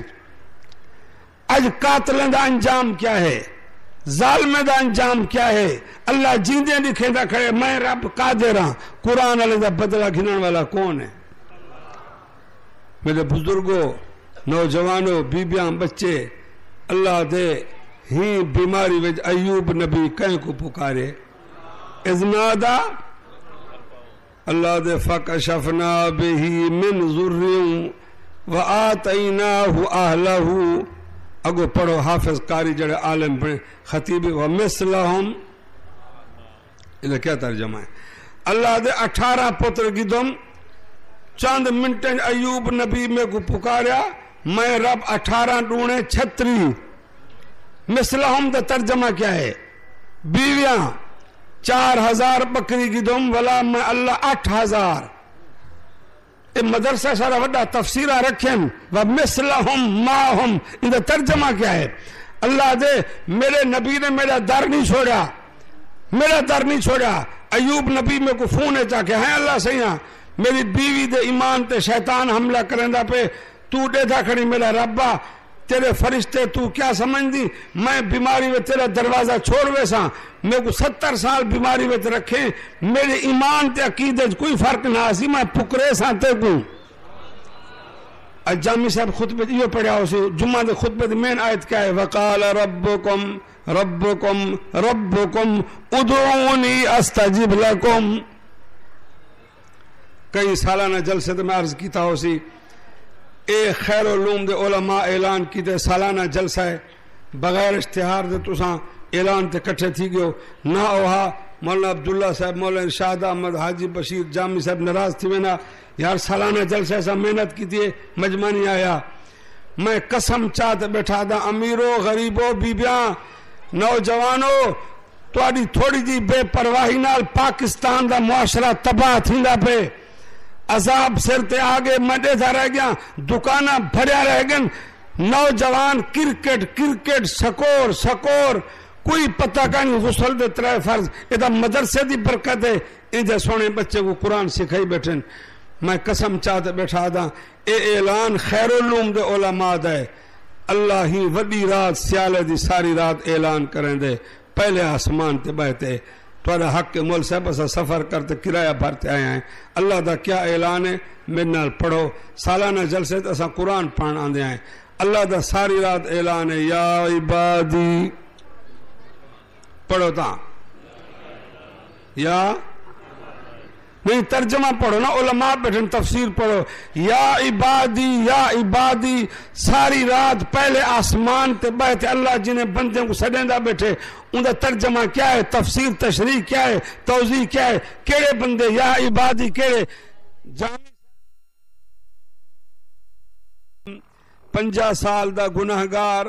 اج قاتلیں دا انجام کیا ہے ظالمیں دا انجام کیا ہے اللہ جیندے لکھیں دا کھڑے میں رب قادر ہاں قرآن علیہ دا بدلہ گھنن والا کون ہے میرے بزرگوں نوجوانوں بیبیاں بچے اللہ دے ہی بیماری وچ ایوب نبی کہیں کو پکارے اذ نادا اللہ دے فکشفنا بہ من ضر وآتیناہ اہلہ. اگو پڑھو حافظ قاری جڑے عالم پڑھے خطیب ومثلہم. انہیں کیا ترجمہ ہے؟ اللہ دے 18 پتر گدم چند منٹیں ایوب نبی میں کو پکاریا میں رب 18 ڈونے 36. مثلہم دا ترجمہ کیا ہے؟ بیویاں 4000 بکری گدم ولا میں اللہ 8000. اے مدرسہ سارا وڈا تفسیرہ رکھیں ومثلہم ماہم. ان دا ترجمہ کیا ہے؟ اللہ دے میرے نبی نے میرا در نہیں چھوڑا، میرا در نہیں چھوڑا. ایوب نبی میں کو فون ہے چاہ کہ ہیں اللہ سیاں میری بیوی دے ایمان تے شیطان حملہ کریں دا پہ تو دے دا کھڑی میرا ربا تیرے فرشتے تو کیا سمجھ دی میں بیماری میں تیرا دروازہ چھوڑ ویسا میں کو 70 سال بیماری میں رکھیں میرے ایمان تے عقیدے کوئی فرق نہ آسی میں پکرے سانتے کو. جامی صاحب خطبے یہ پڑھا اسے جمعہ دے خطبے دے مین آیت کیا ہے؟ وقال ربکم ربکم ربکم ادعونی استجب لکم. کئی سالانہ جلسے تو میں عرض کیتا ہو سی اے خیر علوم دے علماء اعلان کیتے سالانہ جلسہ ہے بغیر اشتہار دے تساں اعلان تے کٹھے تھی گئے نہ اوہا مولانا عبداللہ صاحب مولانا ارشاد احمد حاجی بشیر جامی صاحب ناراض تھی وینا یار سالانہ جلسہ ایسا محنت کی تھی مجمع نہیں آیا. میں قسم چاہتے بیٹھا دا امیروں غریبوں بیبیاں نوجوانوں تھوڑی تھوڑی جی بے پرواہی نال پاکستان دا معاشرہ تباہ تھیندا پہ عذاب سر تے آگے مڈے تھا رہ گیا دکانہ بھریا رہ گئن نوجوان کرکٹ کرکٹ سکور سکور کوئی پتہ کا نہیں غسل دے 3 فرض یہ مدرسے دی برکت ہے انجھے سونے بچے کو قرآن سکھائی بیٹھن. میں قسم چاہتے بیٹھا دا اے اعلان خیر علوم دے علماء دے اللہ ہی وڈی رات سیالے دی ساری رات اعلان کریں دے پہلے آسمان تے بہتے تھوڑا حق کے مول صاحب اسا سفر کرتے کرایہ بھرتے آئے ہیں. اللہ دا کیا اعلان ہے میرے نال پڑھو سالانہ جلسے تے اسا قرآن پڑھن آندے ہیں. اللہ دا ساری رات اعلان ہے یا عبادی پڑھو تا یا نہیں ترجمہ پڑھو نا علماء بیٹھن تفسیر پڑھو یا عبادی ساری رات پہلے آسمان تے بیٹھے اللہ جنہیں بندے کو سڈیندا بیٹھے ان کا ترجمہ کیا ہے تفسیر تشریح کیا ہے توضیح کیا ہے کیڑے بندے یا عبادی کیڑے 50 سال دا گناہگار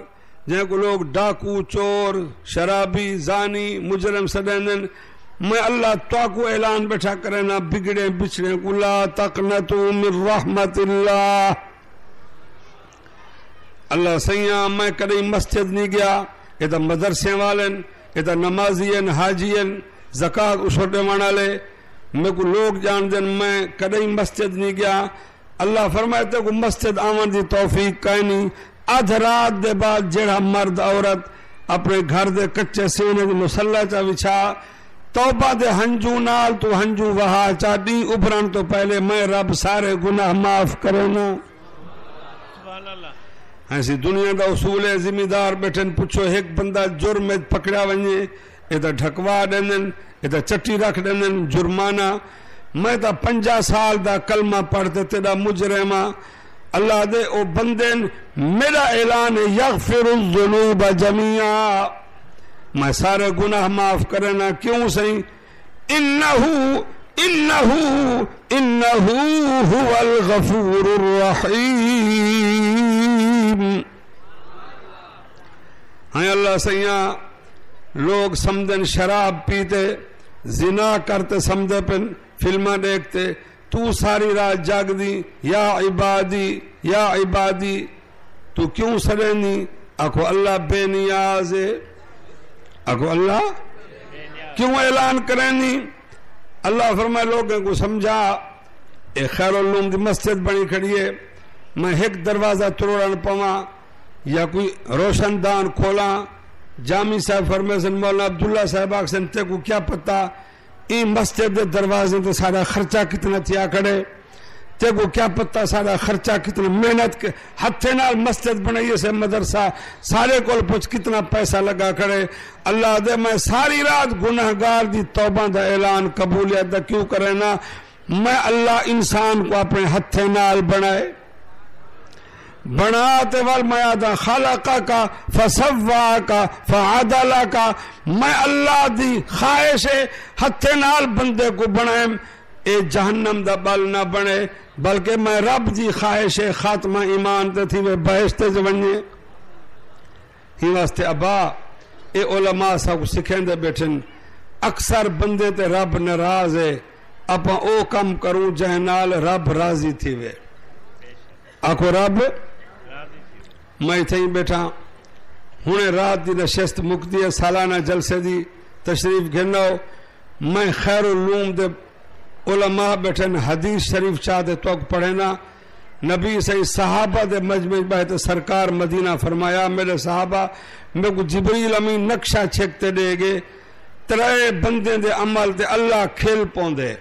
جن کو لوگ ڈاکو چور شرابی زانی مجرم سڈیندن میں اللہ تو کو اعلان بیٹھا کرے نہ بگڑے بچڑے کو لا تقنطوا من رحمت اللہ. اللہ سیاں میں کدی مسجد نہیں گیا یہ تو مدرسے والن یہ تو نمازین حاجین زکات اچھوٹے منالے میں کو لوگ جان دین میں کدی مسجد نہیں گیا. اللہ فرماتے کو مسجد آمن دی توفیق کہیں نہیں آدھ رات دے بعد جڑا مرد عورت اپنے گھر دے کچے سینے دی مسلح چا بچھا توبہ دے ہنجو نال تو ہنجو وہا چاڑی ابھرن تو پہلے میں رب سارے گناہ معاف کرنا. ایسی دنیا دا اصول ہے ذمہ دار بیٹھن پوچھو ایک بندہ جرم میں پکڑا ونجے یہ تو ڈھکوا دینن یہ تو چٹی رکھ دینن جرمانہ. میں تا 50 سال دا کلمہ پڑھتے تیرا مجرمہ اللہ دے او بندن میرا اعلان ہے یغفر الذنوب جميعا میں سارے گناہ معاف کرنا. کیوں صحیح انہو هو الغفور الرحیم. ہاں اللہ سیاں لوگ سمجھن شراب پیتے زنا کرتے سمجھے پن فلمیں دیکھتے تو ساری رات جاگ دی یا عبادی تو کیوں سڑینی آکھو اللہ بے نیاز ہے آکھو اللہ کیوں اعلان کرینی. اللہ فرمائے لوگوں کو سمجھا اے خیر علوم دی مسجد بنی کھڑی ہے میں ایک دروازہ توڑن پواں یا کوئی روشن دان کھولاں. جامی صاحب فرمیسن مولانا عبداللہ صاحب آکسن تے کو کیا پتہ این مسجد دے دروازے تے سارا خرچہ کتنا تھیا کھڑے تے کو کیا پتہ سارا خرچہ کتنا محنت ہتھے نال مسجد بنائیے سے مدرسہ سارے کول پوچھ کتنا پیسہ لگا کھڑے. اللہ دے میں ساری رات گناہگار دی توبہ دا اعلان قبولیت دا کیوں کرے نا میں اللہ انسان کو اپنے ہتھے نال بنائے بناتے وال میں آدھا خالقہ کا فسوا کا فعدلہ کا میں اللہ دی خواہش ہتھے نال بندے کو بنائے اے جہنم دا بل نہ بنے بلکہ میں رب دی خواہش خاتمہ ایمان تے تھی میں بہشت جونے ہی واسطے ابا اے علماء سب سکھیں دے بیٹھن اکثر بندے تے رب ناراض ہے اپا او کم کروں جہ نال رب راضی تھی وے آکو رب میں تھیں بیٹھا ہونے رات دی نشست مکتی ہے سالانہ جلسے دی تشریف گھنو میں خیر العلوم دے علماء بیٹھن حدیث شریف چاہ دے توک پڑھینا نبی صحیح صحابہ دے مجمع بہت سرکار مدینہ فرمایا میرے صحابہ میں کو جبریل امین نقشہ چھکتے دے گے ترے بندے دے عمل دے اللہ کھیل پوندے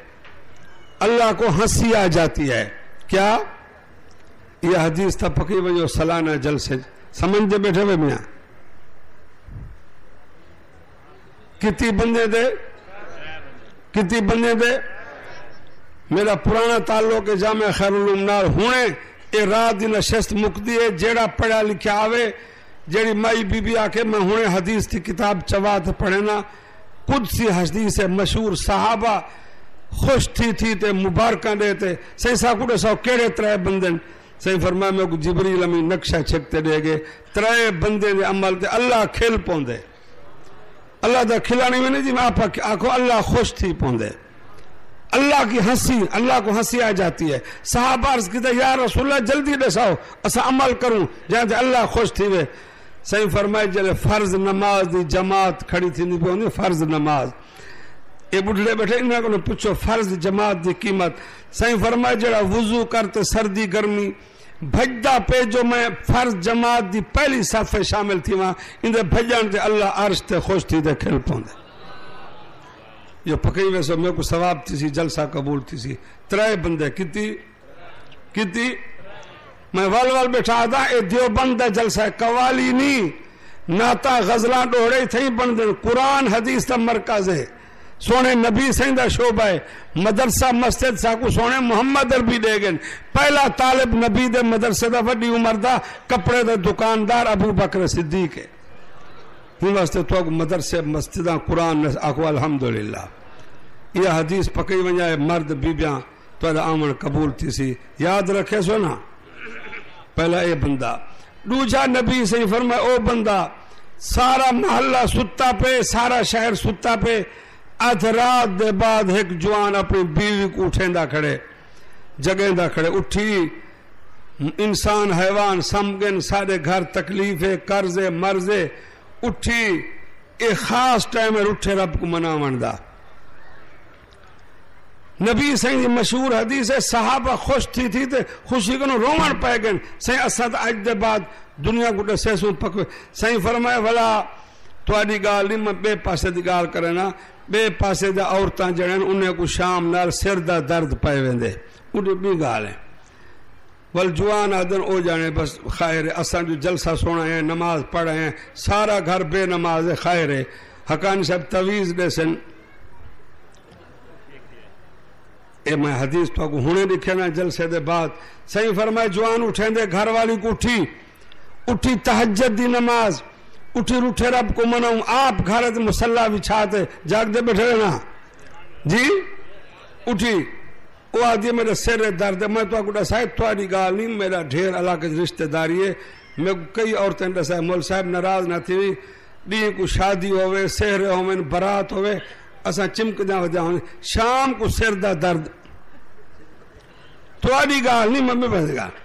اللہ کو ہنسی آ جاتی ہے کیا یہ حدیث تھا پکی وجہ سالانہ جلسے سمجھ دے بیٹھے ہوئے میاں کتنی بندے دے میرا پرانا تعلق جامعہ خیر العلوم نال ہونے اے رات دی نشست مکتی ہے جیڑا پڑھا لکھا آوے جیڑی مائی بی بی آکے میں ہونے حدیث تھی کتاب چوات پڑھنا قدسی حدیث ہے مشہور صحابہ خوش تھی تے مبارکہ دیتے صحیح ساکوڑے ساو کیڑے ترائے بندن صحیح فرمایا میں کو جبریل امین نقشہ چھکتے دے گے ترائے بندے دے عمل دے اللہ کھیل پوندے اللہ دا کھلانی میں نہیں جی میں آکو اللہ خوش تھی پوندے اللہ کی ہنسی اللہ کو ہنسی آ جاتی ہے صحابہ عرض کی یا رسول اللہ جلدی دساؤ اسا عمل کروں جہاں تے اللہ خوش تھی وے صحیح فرمائے جلے فرض نماز دی جماعت کھڑی تھی نہیں پہنی فرض نماز اے بڑھڑے بیٹھے انہیں کو پوچھو فرض جماعت دی قیمت صحیح فرمائے جڑا وضو کرتے سردی گرمی بھجدہ پہ جو میں فرض جماعت دی پہلی صفحے شامل تھی وہاں اندھے بھجان تے اللہ عرش تے خوش تھی تے کھل پوندے یہ پکی ویسے میں کو ثواب تھی سی جلسہ قبول تھی سی ترائے بندے کتی میں وال بیٹھا دا اے دیوبند جلسہ قوالی نہیں ناتا غزلان ڈوڑے تھیں بندن قرآن حدیث تا مرکز ہے سونے نبی سیندہ شعبہ ہے مدرسہ مسجد ساکو سونے محمد عربی دے گن پہلا طالب نبی دے مدرسہ دا وڈی عمر دا کپڑے دا دکاندار ابو بکر صدیق ہے ہی واسطے تو مدرسے مسجدہ قرآن آکو الحمدللہ یہ حدیث پکی ونجائے مرد بیبیاں تو آمن قبول تھی سی یاد رکھے سو نا پہلا اے بندہ دوجا نبی سے فرمائے او بندہ سارا محلہ ستا پہ سارا شہر ستا پہ آدھ رات دے بعد ایک جوان اپنی بیوی کو اٹھیندہ کھڑے جگیندہ کھڑے اٹھی انسان حیوان سمگن سارے گھر تکلیفیں قرضے مرضے اٹھی ایک خاص ٹائم میں اٹھے رب کو مناوندہ نبی صحیح مشہور حدیث ہے صحابہ خوش تھی تے خوشی کنو رومن پائے گئن صحیح اسد آج دے بعد دنیا کو ڈسے سوں پکوے صحیح فرمائے ولا تو آڈی گال نہیں میں بے پاسے دی گال کرنا بے پاسے دا عورتاں جڑن انہیں کو شام نال سر دا درد پائے ویندے انہیں بھی گال ہیں والجوان آدن او جانے بس خیر ہے اساں جو جلسہ سونا ہے نماز پڑھے ہیں سارا گھر بے نماز ہے خیر ہے حقانی صاحب تویز دے سن اے میں حدیث تو کو ہونے لکھے نا جلسے دے بعد صحیح فرمائے جوان اٹھیں دے گھر والی کو اٹھی تہجد دی نماز اٹھی روٹھے رب کو مناؤں آپ گھر دے مسلح بچھاتے جاگ دے بیٹھے رہنا جی اٹھی وہ آدھی میرے سر درد ہے میں تو کو ڈسائے تھوڑی گال نہیں میرا ڈھیر علاقے رشتہ داری ہے میں کئی عورتیں ڈسائے مول صاحب ناراض نہ تھی ڈی کو شادی ہوئے سہرے ہوئے برات ہوئے اساں چمک جا وجہ ہونے شام کو سر دا درد تھوڑی گال نہیں ممی بس گال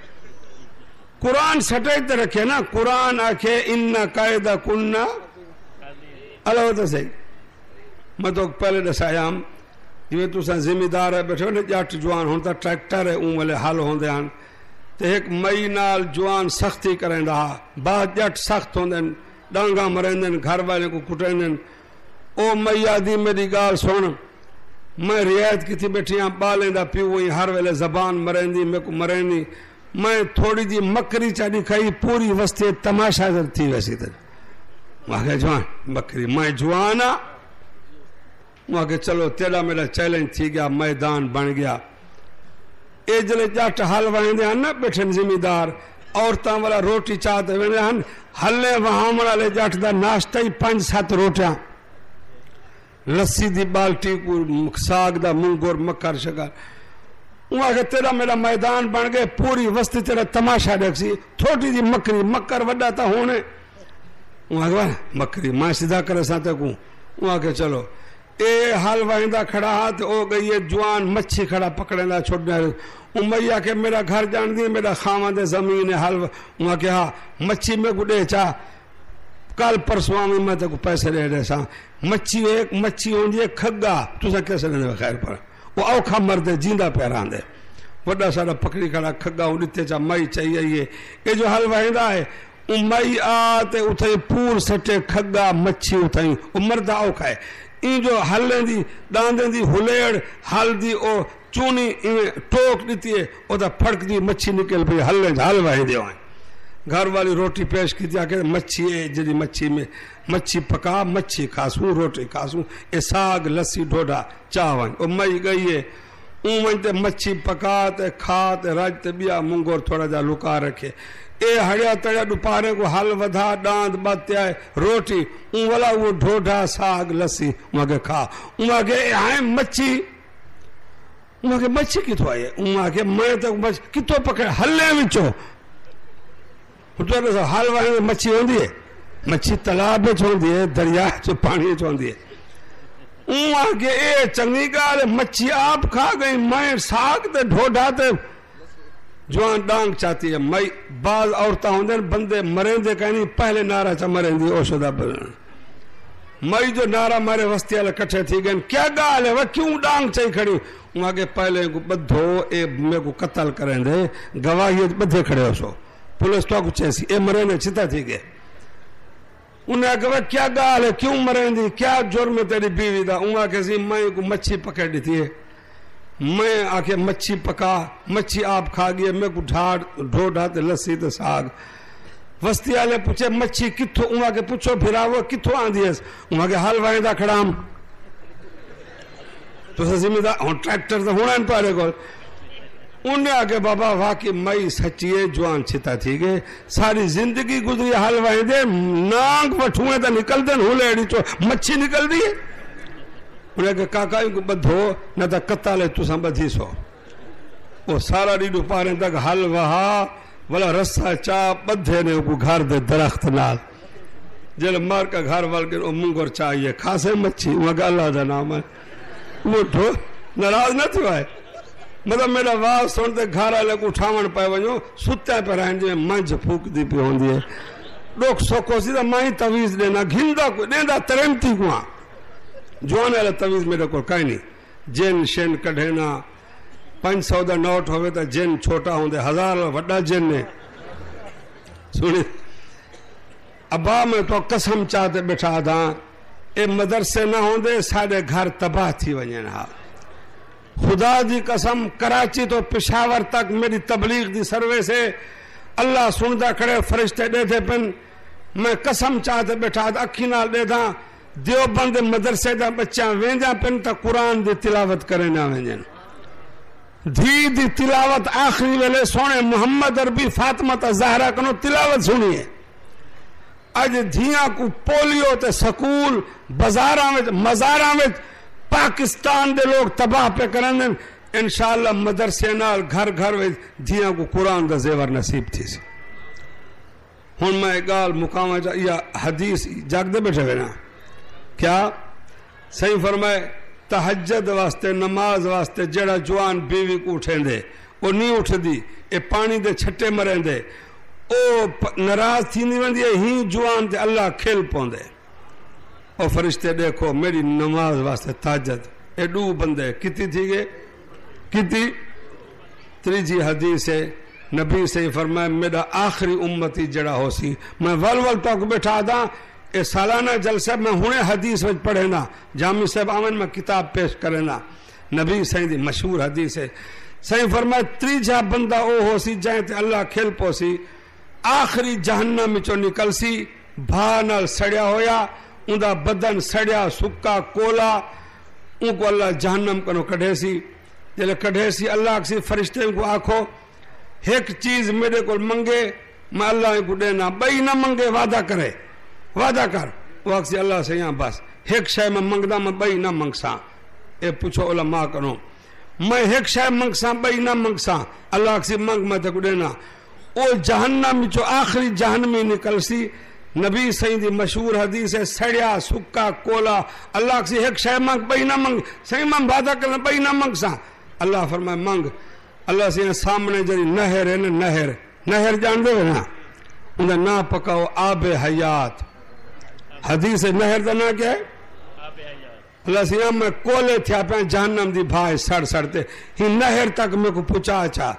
قرآن سٹیتے رکھے نا قرآن آکھے انہا قائدہ کننا اللہ ہوتا صحیح میں تو پہلے ڈسایا ہم یہ تو سا ذمہ دار ہے بیٹھے ہونے جاٹ جوان ہوتا ٹریکٹر ہے اون والے حال ہوندے ہن تے ایک مئی نال جوان سختی کریں رہا بعد جٹ سخت ہوندے ڈانگا مرندن گھر والے کو کٹیندن او مئی آدھی میری گال سن میں رعایت کی تھی بیٹھیاں بالیں دا پیو ہوئی ہر ویلے زبان مرندی میں کو مرینی میں تھوڑی دی مکری چاڑی کھائی پوری وستے تماشا در تھی ویسی در وہاں کہ جوان مکری میں جوانا وہاں کہ چلو تیرا میرا چیلنج تھی گیا میدان بن گیا اے جلے جٹ حل وہندے ہیں نا بیٹھن زمیندار عورتاں والا روٹی چاہتے ویندے ہیں ہلے وہاں والے جٹ دا ناشتہ ہی 5-7 روٹیاں لسی دی بالٹی کو ساگ دا مونگور مکر شکر وہاں کہ تیرا میرا میدان بن گئے پوری وسطی تیرا تماشا دیکھ سی تھوٹی دی مکری مکر وڈا تا ہونے وہاں کہ مکری ماں سیدھا کرے سانتے کو وہاں کہ چلو اے حال وائندہ کھڑا ہاتھ ہو گئی ہے جوان مچھی کھڑا پکڑے لا چھوڑنے امیہ کہ میرا گھر جان دی میرا خامد زمین ہے حال وہاں کہ ہاں مچھی میں کو دے چاہ کال پرسواں میں تے کو پیسے رہ رہے ساں مچھی ایک مچھی ہوندی ہے کھگا تو سا کیسے رہنے بخیر پر وہ اوکھا مردے جیندہ پیران دے وڈا سارا پکڑی کھڑا کھگا ہوں دیتے چاہ مائی چاہیے یہ جو حل وائندہ ہے مائی آتے اتھائی پور سٹے کھگا مچھی اتھائی مردہ اوکھا ہے این جو حلیں دی داندیں دی ہلیڑ حل دی او چونی ٹوک دیتی ہے او دا پھڑک دی مچھی نکل بھی حل وائندے ہوئیں گھر والی روٹی پیش کی دیا کہ مچھی ہے جدی مچھی میں مچھی پکا مچھی کھاسوں روٹی کھاسوں اے ساگ لسی ڈوڈا چاوائیں او مئی گئی ہے اون تے مچھی پکا تے کھا تے رج تے بیا منگور تھوڑا جا لکا رکھے اے ہڑیا تڑیا دوپہرے کو حل ودھا ڈاند باتے آئے روٹی اون والا وہ ڈوڈا ساگ لسی وہاں کے کھا وہاں کے آئیں مچھی وہاں کے مچھی کتوں آئے وہاں کے میں تک کتوں پکڑے ہلے وچوں حال وہاں میں مچھی ہوندی ہے مچھی تلاب ہوندی ہے دریا جو پانی ہوندی ہے وہاں کے اے چنگی گال مچھی آپ کھا گئی میں ساگ تے ڈھوڈا تے جوان ڈانگ چاہتی ہے میں بعض عورتیں ہوندے بندے مرندے کہیں پہلے نارا چا مرندی او شدہ بلن میں جو نارا مارے وسطی والے کٹھے تھی گئے کیا گال ہے وہ کیوں ڈانگ چاہی کھڑی وہاں کے پہلے کو بدھو اے میں کو قتل کریں دے گواہی بدھے کھڑے ہو سو پولیس تو کچھ ایسی اے مرے نے چھتا تھی گئے انہیں کہا کیا گال ہے کیوں مرین دی کیا جرم تیری بیوی دا انہاں کہا میں کو مچھی پکڑ دیتی ہے میں آکے مچھی پکا مچھی آپ کھا گئے میں کو ڈھوڑا تے لسی تے ساگ وسطی آلے پوچھے مچھی کتھو انہاں کے پوچھو پھرا وہ کتھو آن دیئے انہاں کے حال وائندہ کھڑام تو سزیمی دا ٹریکٹر دا ہونا ان پارے گول انہیں آگے بابا واقعی مئی سچیے جوان چھتا تھی گئے ساری زندگی گزری حال وائندے نانگ وٹھوئے تا نکل دیں ہولے ایڈی چو مچھی نکل دیئے انہیں کہا کاکائی کو بدھو نہ تا قطع لے تو ساں بدھی سو وہ سارا ڈیڈو پاریں تک حل وہا والا رسا چاہ بدھے نے کو گھر دے درخت نال جل مار کا گھر والگر او منگور چاہیے کھاسے مچھی وہاں کہ اللہ دا نام ہے وہ ٹھو ناراض نہ تھی آئے مطلب میرا واہ سنتے گھر آلے کو اٹھاون پائے ونجو ستے پر رہن جو منج پھوک دی پہ ہون دیئے لوگ سوکو سیدھا مائی تویز دینا گھندہ کو دینا ترمتی کو جوانے آلے تویز میرے کو کہیں نہیں جن شن کڑھینا 500 دا نوٹ ہوئے تا جن چھوٹا ہوں دے 1000 وڈا جن نے سنی ابا میں تو قسم چاہتے بٹھا دا اے مدرسے نہ ہوں دے سارے گھر تباہ تھی ونجنہا خدا دی قسم کراچی تو پشاور تک میری تبلیغ دی سروے سے اللہ سندہ کھڑے فرشتے دے تھے پن میں قسم چاہتے بیٹھا دا اکھی نال دے دا دیو بند مدرسے دا بچہ وینجا پن تا قرآن دی تلاوت کرے نہ وینجن دھی دی تلاوت آخری ویلے سونے محمد عربی فاطمہ تا زہرہ کنو تلاوت سنی ہے اج دھیاں کو پولیو تے سکول بازاراں وچ مزاراں وچ پاکستان دے لوگ تباہ پہ کرن انشاءاللہ مدرسے نال گھر گھر وچ دھیاں کو قرآن دا زیور نصیب تھی سی ہن میں گال مقام یا حدیث جاگ دے بیٹھے ہوئے نا کیا صحیح فرمائے تہجد واسطے نماز واسطے جڑا جوان بیوی کو اٹھیں دے وہ نہیں اٹھ دی اے پانی دے چھٹے مریں دے او ناراض تھی نہیں وندی ہی جوان تے اللہ کھیل پون دے اور فرشتے دیکھو میری نماز واسطے تہجد اے دو بندے کتی تھی گئے کتی تریجی حدیث ہے نبی سے فرمایا میرا آخری امتی جڑا ہو سی میں ول تو بیٹھا دا اے سالانہ جلسہ میں ہونے حدیث وچ پڑھے نا جامع صاحب آمن میں کتاب پیش کرے نا نبی صحیح دی مشہور حدیث ہے صحیح فرمایا تریجا بندہ او ہو سی جائیں تے اللہ کھیل پو سی آخری جہنم میں چو نکل سی بھانال سڑیا ہویا اندہ بدن سڑیا سکا کولا ان کو اللہ جہنم کنو کڑھے سی جلے کڈھے سی اللہ سی فرشتے کو آکھو ایک چیز میرے کو منگے میں اللہ کو دینا، بئی نہ منگے وعدہ کرے، وعدہ کر، وہ آکھ سی اللہ سے یہاں بس ایک شے میں منگدا میں بئی نہ منگساں، اے پوچھو علماء کرو میں ایک شے منگساں بئی نہ منگساں، اللہ سی منگ میں تے کو دینا، او جہنم جو آخری جہنمی نکل سی، نبی سائیں دی مشہور حدیث ہے سڑیا سکا کولا، اللہ سی ایک شے منگ بئی نہ منگ، سائیں میں وعدہ کرنا بئی نہ منگساں، اللہ فرمائے منگ، اللہ سے سامنے جڑی نہر ہے نا، نہر جان دے نا، انہیں نا پکاؤ آب حیات، حدیث نہر دا نا کیا ہے اللہ سے میں کولے تھیا پہ جہنم دی بھائی سڑ سڑتے ہی نہر تک میں کو پچا چا،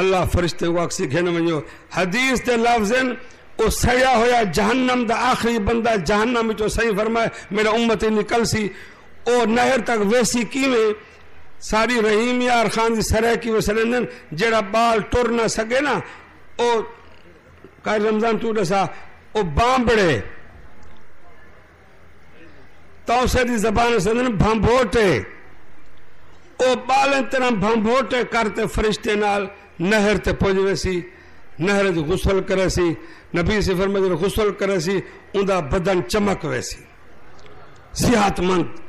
اللہ فرشتے کو اکسی گھن ونجو حدیث دے لفظن او سڑیا ہویا جہنم دا آخری بندہ جہنم جو صحیح فرمائے میرا امت نکل سی، او نہر تک ویسی کیویں ساری رحیم یار خان دی سرے کی وسلندن جیڑا بال ٹر نہ سکے نا، او کئی رمضان تو دسا او بامبڑے تو سے دی زبان سندن بھمبوٹے، او بالیں طرح بھمبوٹے کرتے فرشتے نال نہر تے پوج ویسی، نہر دی غسل کرے سی، نبی سے فرمائے غسل کرے سی اندہ بدن چمک ویسی، صحت مند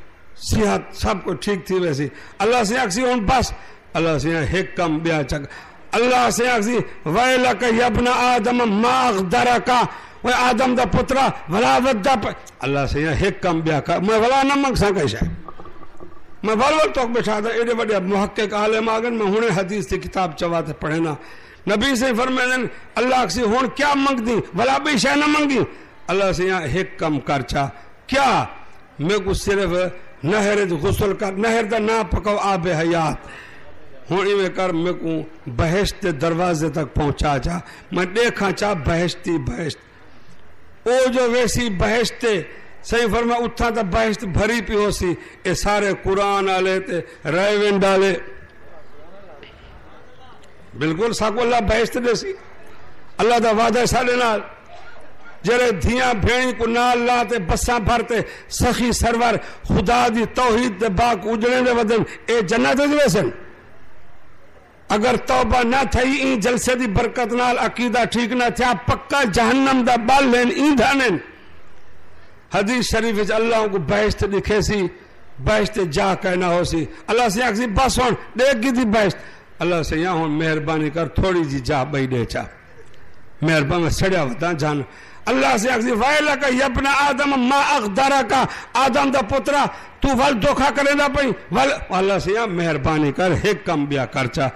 صحت سب کو ٹھیک تھی ویسی، اللہ سے اکسی ہون بس، اللہ سے ایک کم بیا چک، اللہ سے اکسی ویلک یبن آدم ما اغدرکا، وہ آدم دا پترا ولا ودہ پہ، اللہ سے ایک کم بیا کر، میں ولا نہ منگ سا کیسا ہے، میں ول توک بیٹھا تھا ایڈے بڑے محقق عالم آگن میں ہونے حدیث تی کتاب چواتے پڑھے نا، نبی سے فرمائے دن اللہ اکسی ہون کیا منگ دی ولا بھی شے نہ منگی، اللہ سے ایک کم کرچا کیا میں کو صرف نہر غسل کر، نہر دا نا پکاو آب حیات ہونی میں کر، میں کو بہشت دروازے تک پہنچا جا، میں دیکھا چاہ بہشتی بہشت، او جو ویسی بہشتے صحیح فرما اتھا تا بہشت بھری پی ہو سی، اے سارے قرآن آلے تے ریون ڈالے، بالکل ساکو اللہ بہشت دے سی، اللہ دا وعدہ سالے نال جرے دھیاں بھیڑی کو نال لاتے بساں بھرتے سخی سرور خدا دی توحید دے باق اجڑے دے ودن اے جنت دے ویسن، اگر توبہ نہ تھئی این جلسے دی برکت نال عقیدہ ٹھیک نہ تھیا پکا جہنم دا بال لین این دھانن، حدیث شریف اللہ کو بہشت دکھے سی، بہشت جا کہنا ہو سی، اللہ سے اکسی بس ہون دیکھ گی دی بہشت، اللہ سے یہاں ہون مہربانی کر تھوڑی جی جا بھئی دے چا، مہربانی سڑیا ہوتا جان، اللہ سے اکسی ویلک یبن آدم ما اغدرکا، آدم دا پترا تو ول دھوکھا کرے دا پئی ول، اللہ سے یہاں مہربانی کر ایک کم بیا کرچا،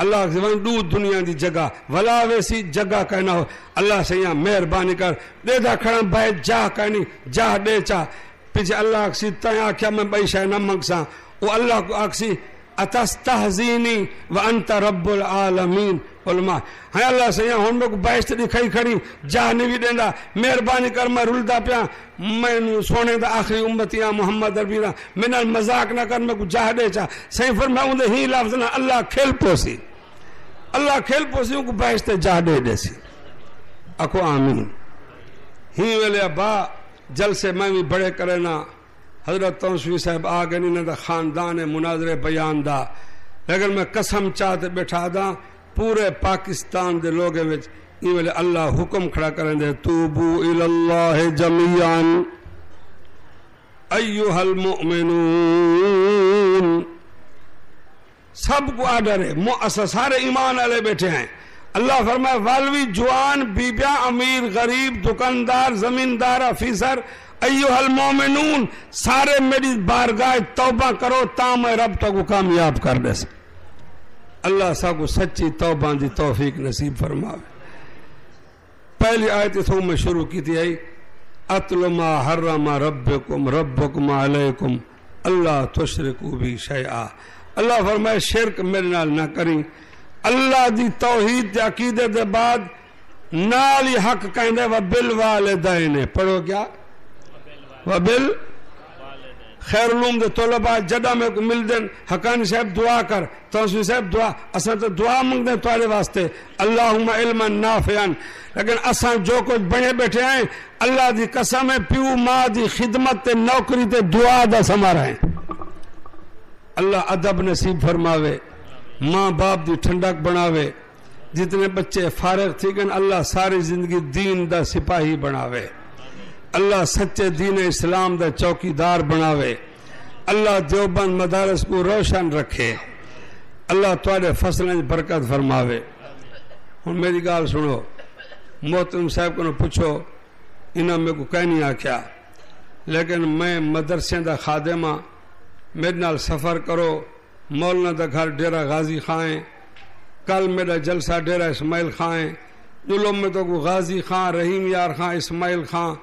اللہ سے وہاں دو دنیا دی جگہ ولا ویسی جگہ کہنا ہو، اللہ سے یہاں مہربانی کر دے دا کھڑا بھائی جا کہنی جا دے چا، پیچھے اللہ اکسی تائیں آکھیا میں بھائی شاہ نہ منگساں، وہ اللہ کو اکسی اتستہزینی وانت رب العالمین، علماء ہاں اللہ سے یہاں ہون میں کو بہشت دکھائی کھڑی جا نہیں دینا، مہربانی کر میں رلدہ پیا میں سونے دا آخری امتیاں محمد عربینا میں نال مذاق نہ کر میں کو جا دے چا، صحیح فرمائے اندھے ہی لفظ نہ اللہ کھیل پوسی، اللہ کھیل پوسی ان کو بہشت جا دے سی، اکو آمین ہی ویلے ابا جلسے میں بھی بڑے کرنا، حضرت توسوی صاحب آگے نہیں دا خاندان مناظر بیان دا، لیکن میں قسم چاہتے بیٹھا دا پورے پاکستان دے لوگے وچ یہ ویلے اللہ حکم کھڑا کریں دے توبو الاللہ جمیعاً ایوہ المؤمنون، سب کو آڈر ہے، سارے ایمان والے بیٹھے ہیں، اللہ فرمائے والوی جوان بیبیاں امیر غریب دکاندار زمیندار افیسر ایوہ المومنون سارے میری بارگاہ توبہ کرو تا میں رب تو کو کامیاب کر دے سے، اللہ سا کو سچی توبہ دی توفیق نصیب فرماوے۔ پہلی آیت اس میں شروع کی تھی آئی اتل ما حرم ربکم علیکم اللہ تشرکو بھی شیئا، اللہ فرمائے شرک میرے نال نہ کریں، اللہ دی توحید دے عقیدے دے بعد نال ہی حق کہندے وبالوالدین، پڑھو کیا وبال خیر علوم دے طلباء جدہ میں کو مل دیں حقانی صاحب دعا کر توسوی صاحب دعا اساں تو دعا منگ دیں تمہارے واسطے اللہم علما نافعا، لیکن اساں جو کچھ بنے بیٹھے ہیں اللہ دی قسم ہے پیو ماں دی خدمت تے نوکری تے دعا دا سمارا ہے، اللہ ادب نصیب فرماوے، ماں باپ دی ٹھنڈک بناوے، جتنے بچے فارغ تھی گن اللہ ساری زندگی دین دا سپاہی بناوے، اللہ سچے دین اسلام دا چوکیدار بناوے، اللہ دیوبند مدارس کو روشن رکھے، اللہ تواڈے فصلیں برکت فرماوے۔ ہن میری گال سنو، محترم صاحب کو پوچھو، انہاں میں کو کہیں نہیں آکھیا، لیکن میں مدرسے دا خادم ہاں، میرے نال سفر کرو، مولانا دا گھر ڈیرہ غازی خان، کل میرا جلسہ ڈیرہ اسماعیل خان، جلوم میں تو کو غازی خان، رحیم یار خان، اسماعیل خان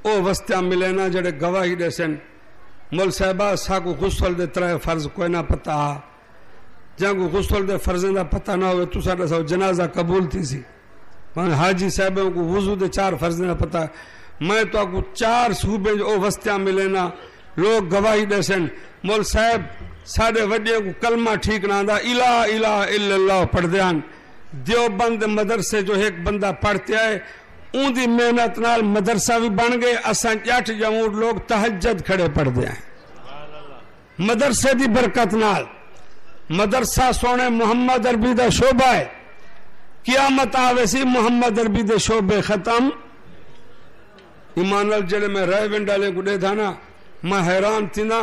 او وستیاں ملے نا جڑے گواہی دے سن، مول صاحبہ سا کو غسل دے ترے فرض کوئی نہ پتہ، جہاں کو غسل دے فرضیں دا پتہ نہ ہوئے تو ساڑھا سو جنازہ قبول تھی سی، حاجی صاحبوں کو وضو دے 4 فرضیں دا پتہ، میں تو کو 4 صوبے او وستیاں ملے نا لوگ گواہی دے سن، مول صاحب ساڑھے وڈے کو کلمہ ٹھیک نہ دا الہ الہ الا اللہ پڑھ دیان، دیوبند مدرسے جو ایک بندہ پڑھتے آئے اون دی محنت نال مدرسہ بھی بن گئے، اساں 8 جمعور لوگ تہجد کھڑے پڑھ دے آئے مدرسے دی برکت نال۔ مدرسہ سونے محمد عربی دا شعبہ ہے، قیامت آوے سی محمد عربی دے شعبے ختم۔ ایمان نال جڑے میں رہ ونڈالے کو دے تھا نا، میں حیران تھی نا،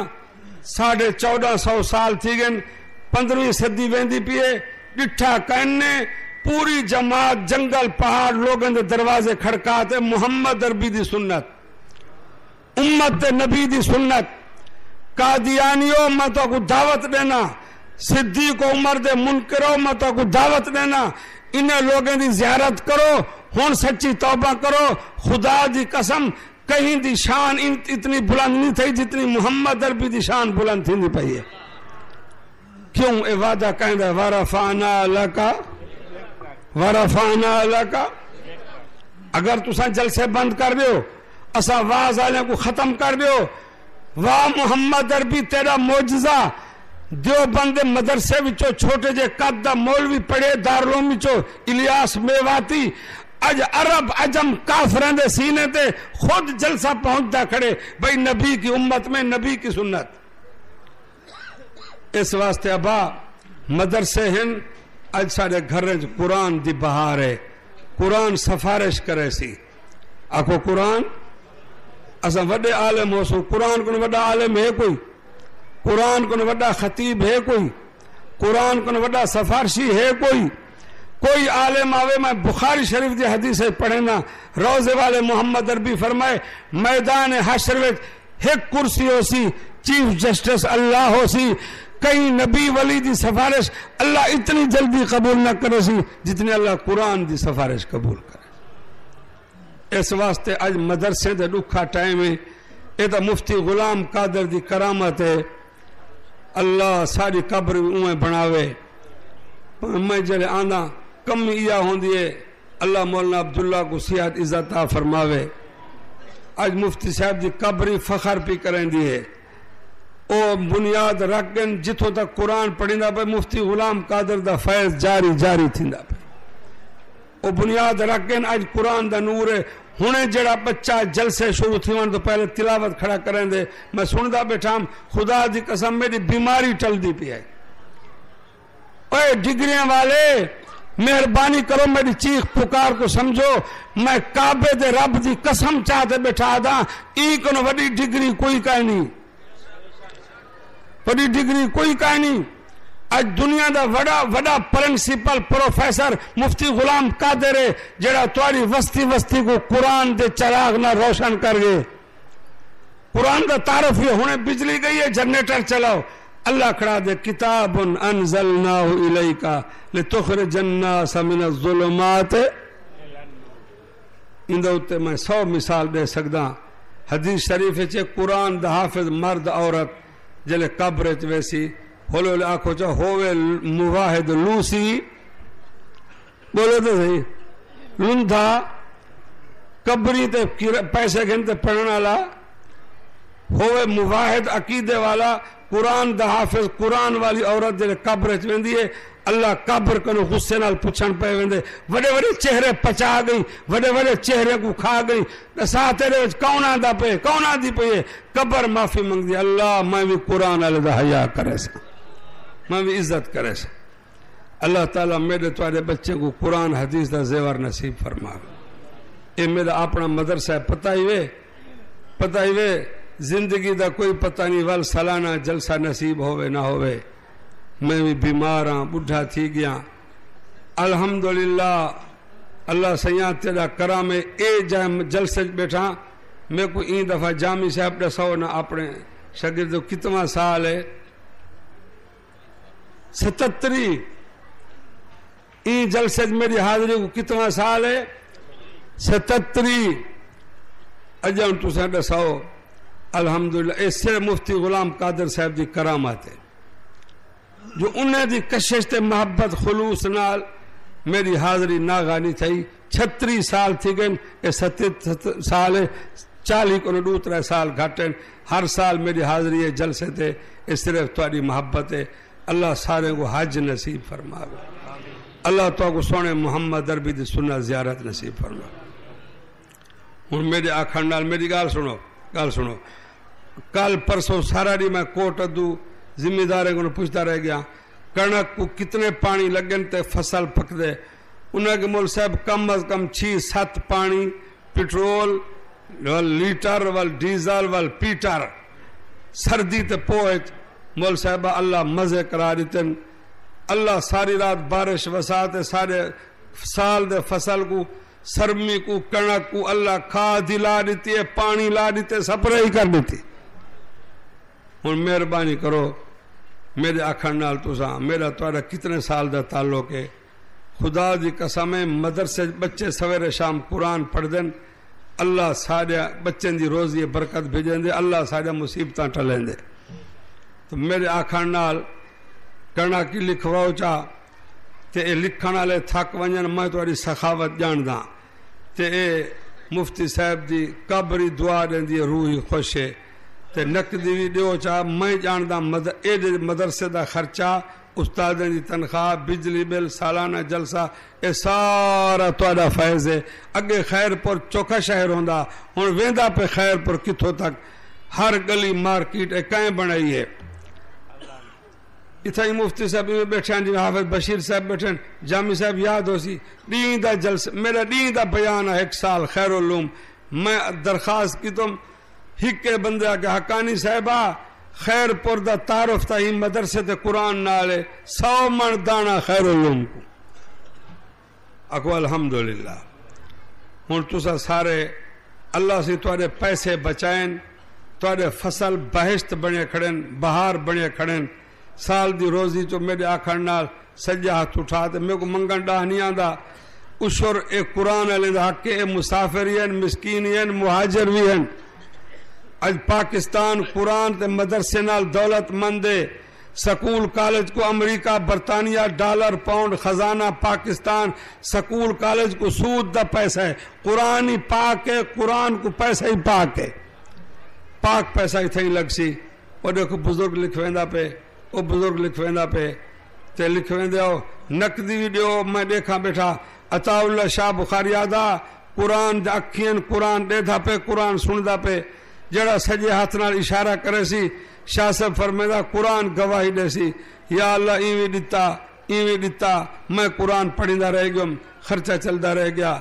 1450 سال تھی گئن، 15ویں صدی ویندی پیے، ڈٹھا کہنے پوری جماعت جنگل پہاڑ لوگوں دے دروازے کھڑکاتے، محمد عربی دی سنت، امت نبی دی سنت، قادیانیوں میں تو کو دعوت دینا، صدیق عمر دے منکروں میں تو کو دعوت دینا، انہیں لوگوں دی زیارت کرو، ہون سچی توبہ کرو، خدا دی قسم کہیں دی شان اتنی بلند نہیں تھی جتنی محمد عربی دی شان بلند تھی نہیں پئی ہے۔ کیوں اے وعدہ کہیں دا ورفعنا لکا ورفعنا لکا، اگر تساں جلسے بند کر دیو، اساں واز والے کو ختم کر دیو، واہ محمد عربی تیرا معجزہ، دیوبند مدرسے وچوں چھوٹے جے قد دا مولوی پڑھے دارالعلوم وچوں الیاس میواتی، اج عرب عجم کافران دے سینے تے خود جلسہ پہنچتا کھڑے بھئی نبی کی امت میں نبی کی سنت۔ اس واسطے ابا مدرسے ہیں، اج ساڑے گھر قرآن دی بہار ہے، قرآن سفارش کرے سی، آکھو قرآن اساں وڈے عالم ہو سو، قرآن کو وڈا عالم ہے کوئی، قرآن کو وڈا خطیب ہے کوئی، قرآن کو وڈا سفارشی ہے کوئی عالم آوے، میں بخاری شریف دی حدیث پڑھنا، روزے والے محمد عربی فرمائے میدان حشر وچ ایک کرسی ہو سی، چیف جسٹس اللہ ہو سی، کہیں نبی ولی دی سفارش اللہ اتنی جلدی قبول نہ کرے سی جتنی اللہ قرآن دی سفارش قبول کرے۔ اس واسطے اج مدرسے دے دکھا ٹائم ہے، اے تا مفتی غلام قادر دی کرامت ہے، اللہ ساری قبر اویں بناوے۔ میں جلے آنا کم یہ ہوندی ہے، اللہ مولانا عبداللہ کو صحت عزت عطا فرماوے۔ آج مفتی صاحب دی قبری فخر پی کریں دی ہے، او بنیاد رکھن جتوں تک قرآن پڑھیندا پہ مفتی غلام قادر دا فیض جاری تھیندا پہ، او بنیاد رکھن آج قرآن دا نور ہے۔ ہونے جڑا بچہ جلسے شروع تھی ون تو پہلے تلاوت کھڑا کریں دے، میں سندا بیٹھا خدا دی قسم میری بیماری ٹل دی پی ہے۔ اے ڈگریاں والے مہربانی کرو میری چیخ پکار کو سمجھو، میں کعبے دے رب دی قسم چاہتے بیٹھا دا، ایک نو وڈی ڈگری کوئی کہیں نہیں، وڈی ڈگری کوئی کہیں نہیں۔ آج دنیا دا وڈا پرنسپل پروفیسر مفتی غلام قادر ہے، جڑا تواری وستی کو قرآن دے چراغ نہ روشن کر گئے۔ قرآن دا تعارف یہ ہونے بجلی گئی ہے، جنریٹر چلاؤ، اللہ کھڑا دے کتاب انزلناہ الیکا لتخرج الناس من الظلمات، اندے ہوتے میں 100 مثال دے سکدا۔ حدیث شریف ہے قرآن دا حافظ مرد عورت جلے قبر ویسی بولو لے آنکھو چاہ ہوئے مواحد لوسی، بولو تو صحیح لندھا قبری تے پیسے گھنتے پڑھنے والا، ہوئے مواحد عقیدے والا، قرآن دا حافظ قرآن والی عورت جلے قبر ویندی ہے، اللہ قبر کنو غصے نال پچھن پہ ویندے وڈے وڈے چہرے پچا گئی وڈے وڈے چہرے کو کھا گئی دسا تیرے وچ کون آندا پے کون آندی پے قبر معافی منگ دی اللہ میں بھی قرآن والے دا حیا کرے سا میں بھی عزت کرے سا اللہ تعالیٰ میرے تمہارے بچے کو قرآن حدیث دا زیور نصیب فرما اے میرا اپنا مدرسہ پتہ ہی وے زندگی دا کوئی پتہ نہیں ول سالانہ جلسہ نصیب ہوئے نہ ہوئے میں بھی بیمار ہاں بڈھا تھی گیا الحمدللہ اللہ سیاں تیرا کرام اے جلسے بیٹھا میں کو این دفعہ جامی صاحب دسو نہ اپنے شاگرد کتنا سال ہے 77 این جلسے میری حاضری کو کتنا سال ہے 77 اجاں تساں دسو الحمدللہ اس سے مفتی غلام قادر صاحب دی کرامات ہے جو انہیں دی کشش تے محبت خلوص نال میری حاضری ناغانی تھی 36 سال تھی گئن اے 7 سال 40 کو دوسرا سال گھٹن ہر سال میری حاضری ہے جلسے تے اس صرف تاری محبت ہے اللہ سارے کو حج نصیب فرماوے اللہ تو کو سونے محمد عربی دی سنت زیارت نصیب فرماوے ہن میرے آکھن نال میری گال سنو کل پرسوں سارا دی میں کوٹ ادو ذمہ دارے کو پوچھتا رہ گیا کنک کو کتنے پانی لگن تے فصل پک دے انہاں کے مول صاحب کم از کم 6-7 پانی پٹرول وال لیٹر وال ڈیزل وال پیٹر سردی تے پوچ مول صاحب اللہ مزے کرا دیتن اللہ ساری رات بارش وساتے سارے سال دے فصل کو سرمی کو کنک کو اللہ کھاد لا دیتی ہے پانی لا دیتے سپرے ہی کر دیتی ہن مہربانی کرو میرے آکھن نال تساں میرا تہاڈا کتنے سال دا تعلق ہے خدا دی قسم ہے مدرسے بچے سویرے شام قرآن پڑھ دین اللہ سارے بچیں دی روزی برکت بھیجیں دے اللہ سارے مصیبتاں ٹلیں دے تو میرے آکھن نال کرنا کی لکھواؤ چاہ تے اے لکھن والے تھک ونجن میں تہاڈی سخاوت جاندا تے اے مفتی صاحب دی قبری دعا دیندی روحی خوش ہے تے نقدی بھی دیو چاہ میں جاندا اے مدرسے دا خرچہ استادیں دی تنخواہ بجلی بل سالانہ جلسہ اے سارا تہاڈا فیض ہے اگے خیر پور چوکھا شہر ہوندا ہن ویندا پہ خیر پور کتھوں تک ہر گلی مارکیٹ اے کہیں بنائی ہے اتھائی مفتی صاحب میں بیٹھے ہیں حافظ بشیر صاحب بیٹھے ہیں جامی صاحب یاد ہو سی دین دا جلسہ میرا دین دا بیان ہے 1 سال خیر علوم میں درخواست کی تم ہکے بندے آگے حقانی صاحبہ خیر پور دا تعارف تا ہی مدرسے تے قرآن نالے 100 من دانا خیر علوم کو اکو الحمدللہ ہن تسا سارے اللہ سے تواڈے پیسے بچائیں تواڈے فصل بہشت بنے کھڑن بہار بنے کھڑن سال دی روزی جو میرے آکھن نال سجا ہاتھ اٹھا تے میرے کو منگن ڈاہ نہیں آندا اشور اے قرآن والے دا حق اے مسافر ہیں مسکین ہیں مہاجر بھی ہیں اج پاکستان قرآن تے مدرسے نال دولت مند ہے سکول کالج کو امریکہ برطانیہ ڈالر پاؤنڈ خزانہ پاکستان سکول کالج کو سود دا پیسہ ہے قرآن ہی پاک ہے قرآن کو پیسہ ہی پاک ہے پاک پیسہ ہی تھیں لگ سی اور دیکھو بزرگ لکھویندا پہ وہ بزرگ لکھویندا پہ تے لکھویندے ہو نقدی ویڈیو میں دیکھا بیٹھا عطا اللہ شاہ بخاری آدھا قرآن دا اکھین قرآن دے تھا پہ قرآن سن دا پہ جڑا سجے ہاتھ نال اشارہ کرے سی شاہ صاحب فرمیدا قرآن گواہی دے سی یا اللہ ایویں دتا میں قرآن پڑھیندا رہ گیا خرچہ چلدا رہ گیا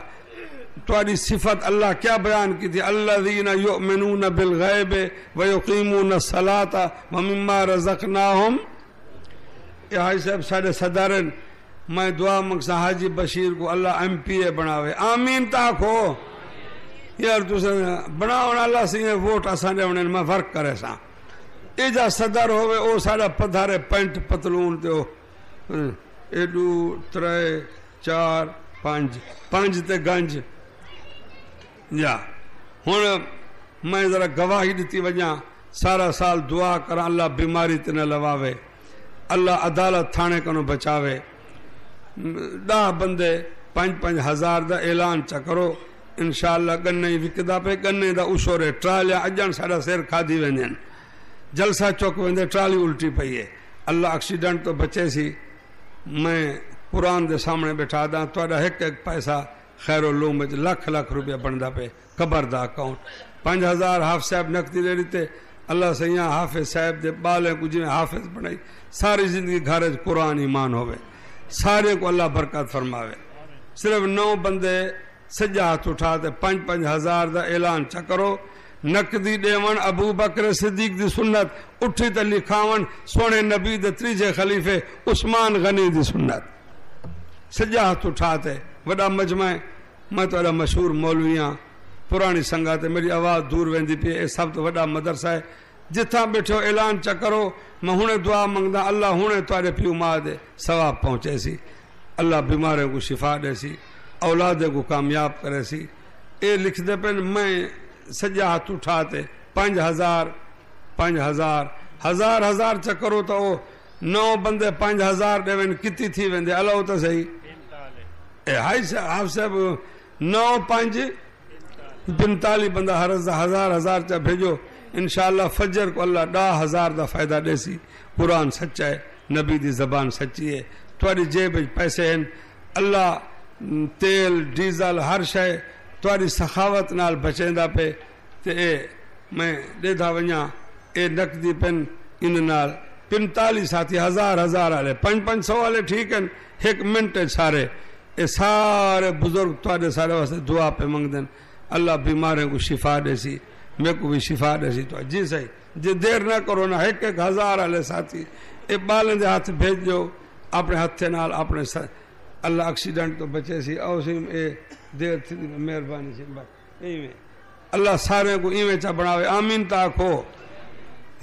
تواڈی صفت اللہ کیا بیان کی تھی الذین یؤمنون بالغیب ویقیمون الصلاۃ ومما رزقناہم یہ حاجی صاحب سارے صدارن میں دعا منگسا حاجی بشیر کو اللہ MP بناوے آمین تاکھو یار تساں بناون اللہ سی ووٹ اساں دے ونن میں فرق کرے سا اے جا صدر ہوے او ساڈا پدھارے پینٹ پتلون تے او 2 3 4 5 تے گنج یا ہن میں ذرا گواہی دیتی وجہ سارا سال دعا کراں اللہ بیماری تے نہ لواوے اللہ عدالت تھانے کنو بچاوے 10 بندے 5-5 ہزار دا اعلان چا کرو انشاءاللہ گنے وکدا پہ گنے دا اشورے ٹرالیا اجن ساڈا سر کھادی وینن جلسہ چوک ویندے ٹرالی الٹی پئی ہے اللہ ایکسیڈنٹ تو بچے سی میں قرآن دے سامنے بٹھا دا تہاڈا ایک ایک پیسہ خیر العلوم وچ لاکھ لاکھ روپیہ بندا پے قبر دا اکاؤنٹ 5000 حافظ صاحب نقدی دے دیتے اللہ سیاں حافظ صاحب دے بالے کو جویں حافظ بنائی ساری زندگی گھر وچ قرآن ایمان ہوے سارے کو اللہ برکت فرماوے صرف 9 بندے سجا ہاتھ اٹھا تے 5,000 دا اعلان چا کرو نقدی ڈیون ابو بکر صدیق دی سنت اٹھی تے لکھاون سونے نبی دے تیجے خلیفے عثمان غنی دی سنت سجا ہاتھ اٹھا تے وڈا مجمع میں تو مشہور مولویاں پرانی سنگت میری آواز دور ویندی پئی اے سب تو وڈا مدرسہ ہے جتھاں بیٹھو اعلان چا کرو میں ہنے دعا منگدا اللہ ہنے تواڈے پیو ماں دے ثواب پہنچے سی اللہ بیماروں کو شفا دے سی اولاد کو کامیاب کرے سی اے لکھ دے پن میں سجا ہاتھ اٹھاتے 5,000 ہزار چکرو تو 9 بندے 5,000 ڈیون کتی تھی ویندے اللہ تو صحیح اے ہائی آپ صاحب 9 5 45 بندہ ہر 1,000 چا بھیجو انشاءاللہ فجر کو اللہ 10,000 دا فائدہ دے سی قرآن سچا ہے نبی دی زبان سچی ہے تواڈی جیب پیسے ہیں اللہ تیل ڈیزل ہر شے تواڈی سخاوت نال بچیندا پے تے اے میں ڈیدھا ونجا اے نقدی پن ان نال 45 ساتھی 1,000 والے 500 والے ٹھیک ہیں 1 منٹ سارے اے سارے بزرگ تواڈے سارے واسطے دعا پہ منگ دین اللہ بیماروں کو شفا دے سی میں کو بھی شفا دے سی تو جی صحیح جی دیر نہ کرو نا 1,000 والے ساتھی اے بالیں دے ہاتھ بھیج جو اپنے ہتھے نال اپنے اللہ ایکسیڈنٹ تو بچے سی او سی اے دیر تھی مہربانی سی بس ایویں اللہ سارے کو ایویں چا بناوے آمین تا کھو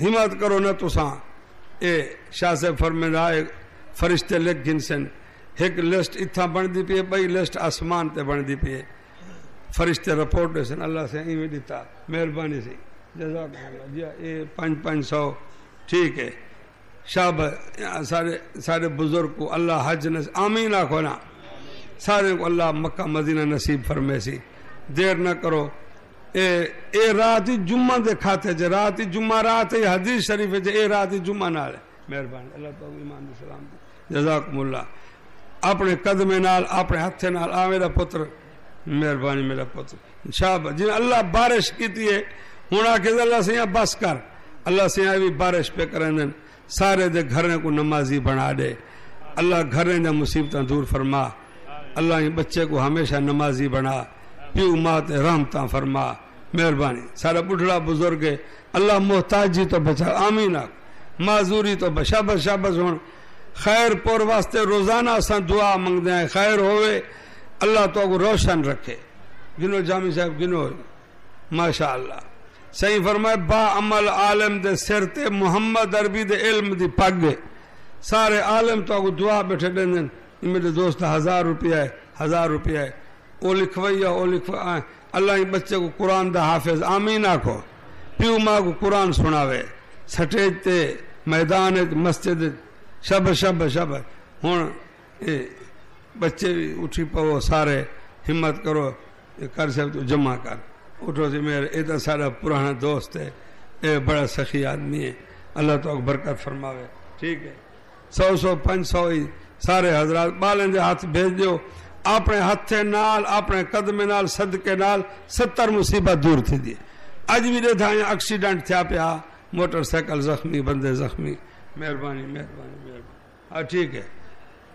ہمت کرو نہ تساں اے شاہ صاحب فرمائندا اے فرشتے لکھ گنسن ایک لسٹ اتھا بن دی پئی 2 لسٹ آسمان تے بن دی پئی فرشتے رپورٹ دے سن اللہ سے ایویں دیتا مہربانی سی جزاک اللہ جی اے 500 ٹھیک ہے شاب سارے بزرگ کو اللہ حج نصیب آمین آکھو نا سارے کو اللہ مکہ مدینہ نصیب فرمے سی دیر نہ کرو اے رات جمعہ دے کھاتے جے رات جمعہ رات حدیث شریف ہے اے رات جمعہ نال مہربانی اللہ تو ایمان دے سلام دے جزاکم اللہ اپنے قدمے نال اپنے ہتھے نال آ میرا پتر مہربانی میرا پتر انشاءاللہ جن اللہ بارش کیتی ہے ہن آ کے اللہ سے بس کر اللہ سے بھی بارش پہ کرن سارے دے گھریں کو نمازی بنا دے اللہ گھریں دے مصیبتاں دور فرما اللہ یہ بچے کو ہمیشہ نمازی بنا پیو مات رحمتاں فرما مہربانی سارا بڑھڑا بزرگ اللہ محتاجی تو بچا آمین معذوری تو شاباش شاباش ہون خیر پور واسطے روزانہ اساں دعا منگ دیں خیر ہوئے اللہ تو کو روشن رکھے گنو جامی صاحب گنو ماشاءاللہ صحیح فرمائے با عمل عالم دے سر تے محمد عربی دے علم دی پگ سارے عالم تو کو دعا بیٹھے دین میرے دوست 1,000 روپیہ ہے 1,000 روپیہ ہے او لکھویا اللہ ہی بچے کو قرآن دا حافظ آمین آکھو پیو ماں کو قرآن سناوے سٹیج تے میدان مسجد شب ہن بچے بھی اٹھی پو سارے ہمت کرو کر سب تو جمع کر اٹھو سی میرے اے تو سارا پرانا دوست ہے اے بڑا سخی آدمی ہے اللہ تو برکت فرماوے ٹھیک ہے 100 500 ہی سارے حضرات بالیں دے ہاتھ بھیج دیو اپنے ہتھے نال اپنے قدمے نال صدقے نال 70 مصیبت دور تھی دی اج بھی دے تھا ایکسیڈنٹ تھیا پیا موٹر سائیکل زخمی بندے زخمی مہربانی ہاں ٹھیک ہے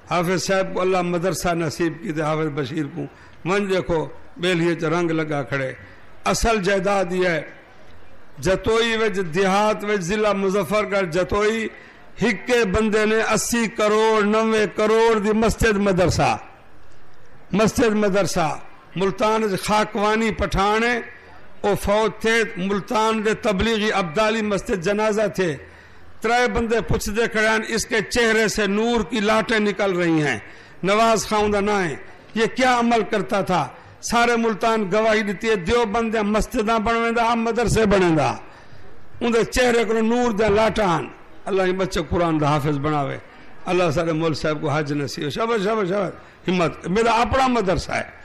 حافظ صاحب کو اللہ مدرسہ نصیب کی دے حافظ بشیر کو من دیکھو بیلیے چ رنگ لگا کھڑے اصل جائیداد یہ ہے جتوئی وچ دیہات وچ ضلع مظفر گڑھ جتوئی ہکے بندے نے 80 کروڑ 90 کروڑ دی مسجد مدرسہ ملتان خاکوانی پٹھانے او فوت تھے ملتان دے تبلیغی عبدالی مسجد جنازہ تھے 3 بندے پوچھ دے کھڑے اس کے چہرے سے نور کی لاٹیں نکل رہی ہیں نواز خان دا نام ہے یہ کیا عمل کرتا تھا سارے ملتان گواہی دیتی ہے دیو بندے مسجداں بنویندا مدرسے بنیندا ان دے چہرے کو نور دے لاٹان اللہ یہ بچے قرآن دا حافظ بناوے اللہ سارے مول صاحب کو حج نصیب شاباش ہمت میرا اپنا مدرسہ ہے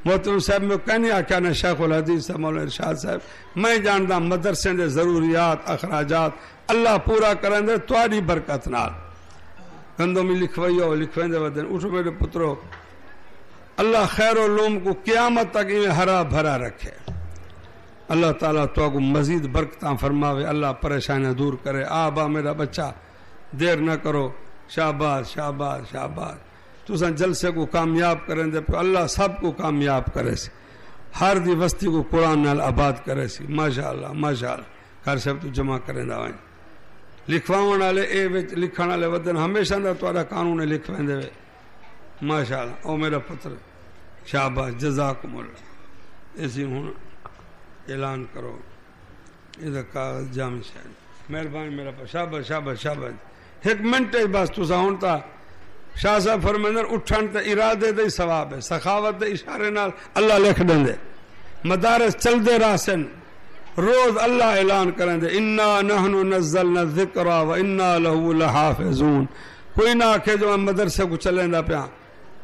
محترم صاحب میں کہنی آکھیا نے شیخ الحدیث صاحب مولانا ارشاد صاحب میں جاندا مدرسے دے ضروریات اخراجات اللہ پورا کرن دے تواڈی برکت نال گندم لکھوائیو لکھوائیں دے ودن اٹھو میرے پترو اللہ خیر و علوم کو قیامت تک انہیں ہرا بھرا رکھے اللہ تعالیٰ تو کو مزید برکتاں فرماوے اللہ پریشانیاں دور کرے آبا میرا بچہ دیر نہ کرو شاباش شاباش شاباش تساں جلسے کو کامیاب کریں دے پہ اللہ سب کو کامیاب کرے سی ہر دی وستی کو قرآن نال آباد کرے سی ماشاءاللہ ماشاءاللہ گھر سب تو جمع کریں دا وائیں لکھواؤں والے اے وچ لکھن والے ودن ہمیشہ دا تہاڈا قانون لکھویں دے ماشاءاللہ او میرا پتر شاباش جزاکم اللہ اسی ہوں اعلان کرو ادھر کاغذ جامع شاید مہربانی میرا پاس شاباش شاباش شاباش ایک منٹ ہی بس تسا ہوں تا شاہ صاحب فرمائیں اٹھن تے ارادے دے ثواب ہے سخاوت دے اشارے نال اللہ لکھ دیں دے مدارس چل دے راسن روز اللہ اعلان کریں دے انا نحن نزلنا الذکر و انا لہو لحافظون کوئی نہ آکھے جو ہم مدرسے کو چلیں دا پیا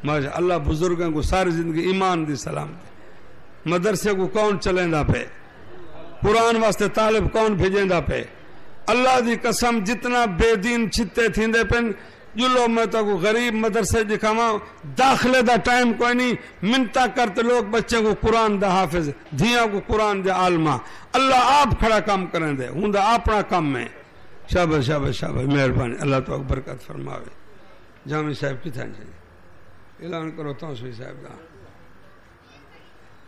ماشاء اللہ بزرگوں کو ساری زندگی ایمان دی سلام دے مدرسے کو کون چلیں دا پہ قرآن واسطے طالب کون بھیجیں دا پہ اللہ دی قسم جتنا بے دین چھتے تھیں دے پن جلو میں تو غریب مدرسے دکھاواں داخلے دا ٹائم کوئی نہیں منتا کرتے لوگ بچے کو قرآن دا حافظ دھیاں کو قرآن دے عالمہ اللہ آپ کھڑا کام کریں دے ہوں دا اپنا کام میں شاباش شاباش شاباش مہربانی اللہ تو برکت فرماوے جامع صاحب کتھاں چاہیے اعلان کرو توسوی صاحب دا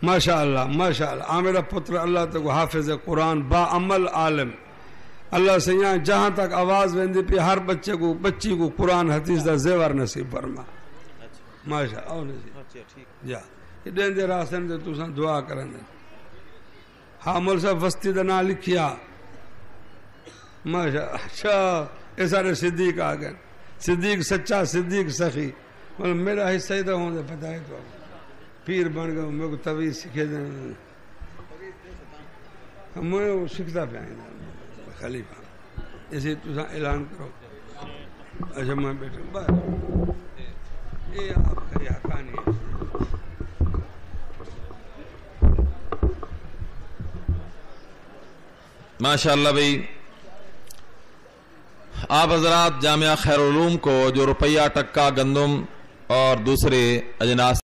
ماشاءاللہ ماشاءاللہ میرا پتر اللہ تک حافظ قرآن با عمل عالم اللہ سے یہاں جہاں تک آواز ویندی پہ ہر بچے کو بچی کو قرآن حدیث دا زیور نصیب فرما ماشاء او نصیب جا یہ دین دے راسن دے تو سن دعا کریں دے حامل صاحب وستی دا نا لکھیا ماشاء اچھا یہ سارے صدیق آگئے صدیق سچا صدیق سخی مطلب میرا حصہ ہی دا ہوں دے پتہ ہے تو پیر بن گئے میں کو تویز سکھے دیں میں وہ سکھتا پہ آئیں خلیفہ اسے تسا اعلان کرو اچھا میں بیٹھا بس یہ آپ کا یہ کہانی ہے ماشاءاللہ بھائی آپ حضرات جامعہ خیر العلوم کو جو روپیہ ٹکا گندم اور دوسرے اجناس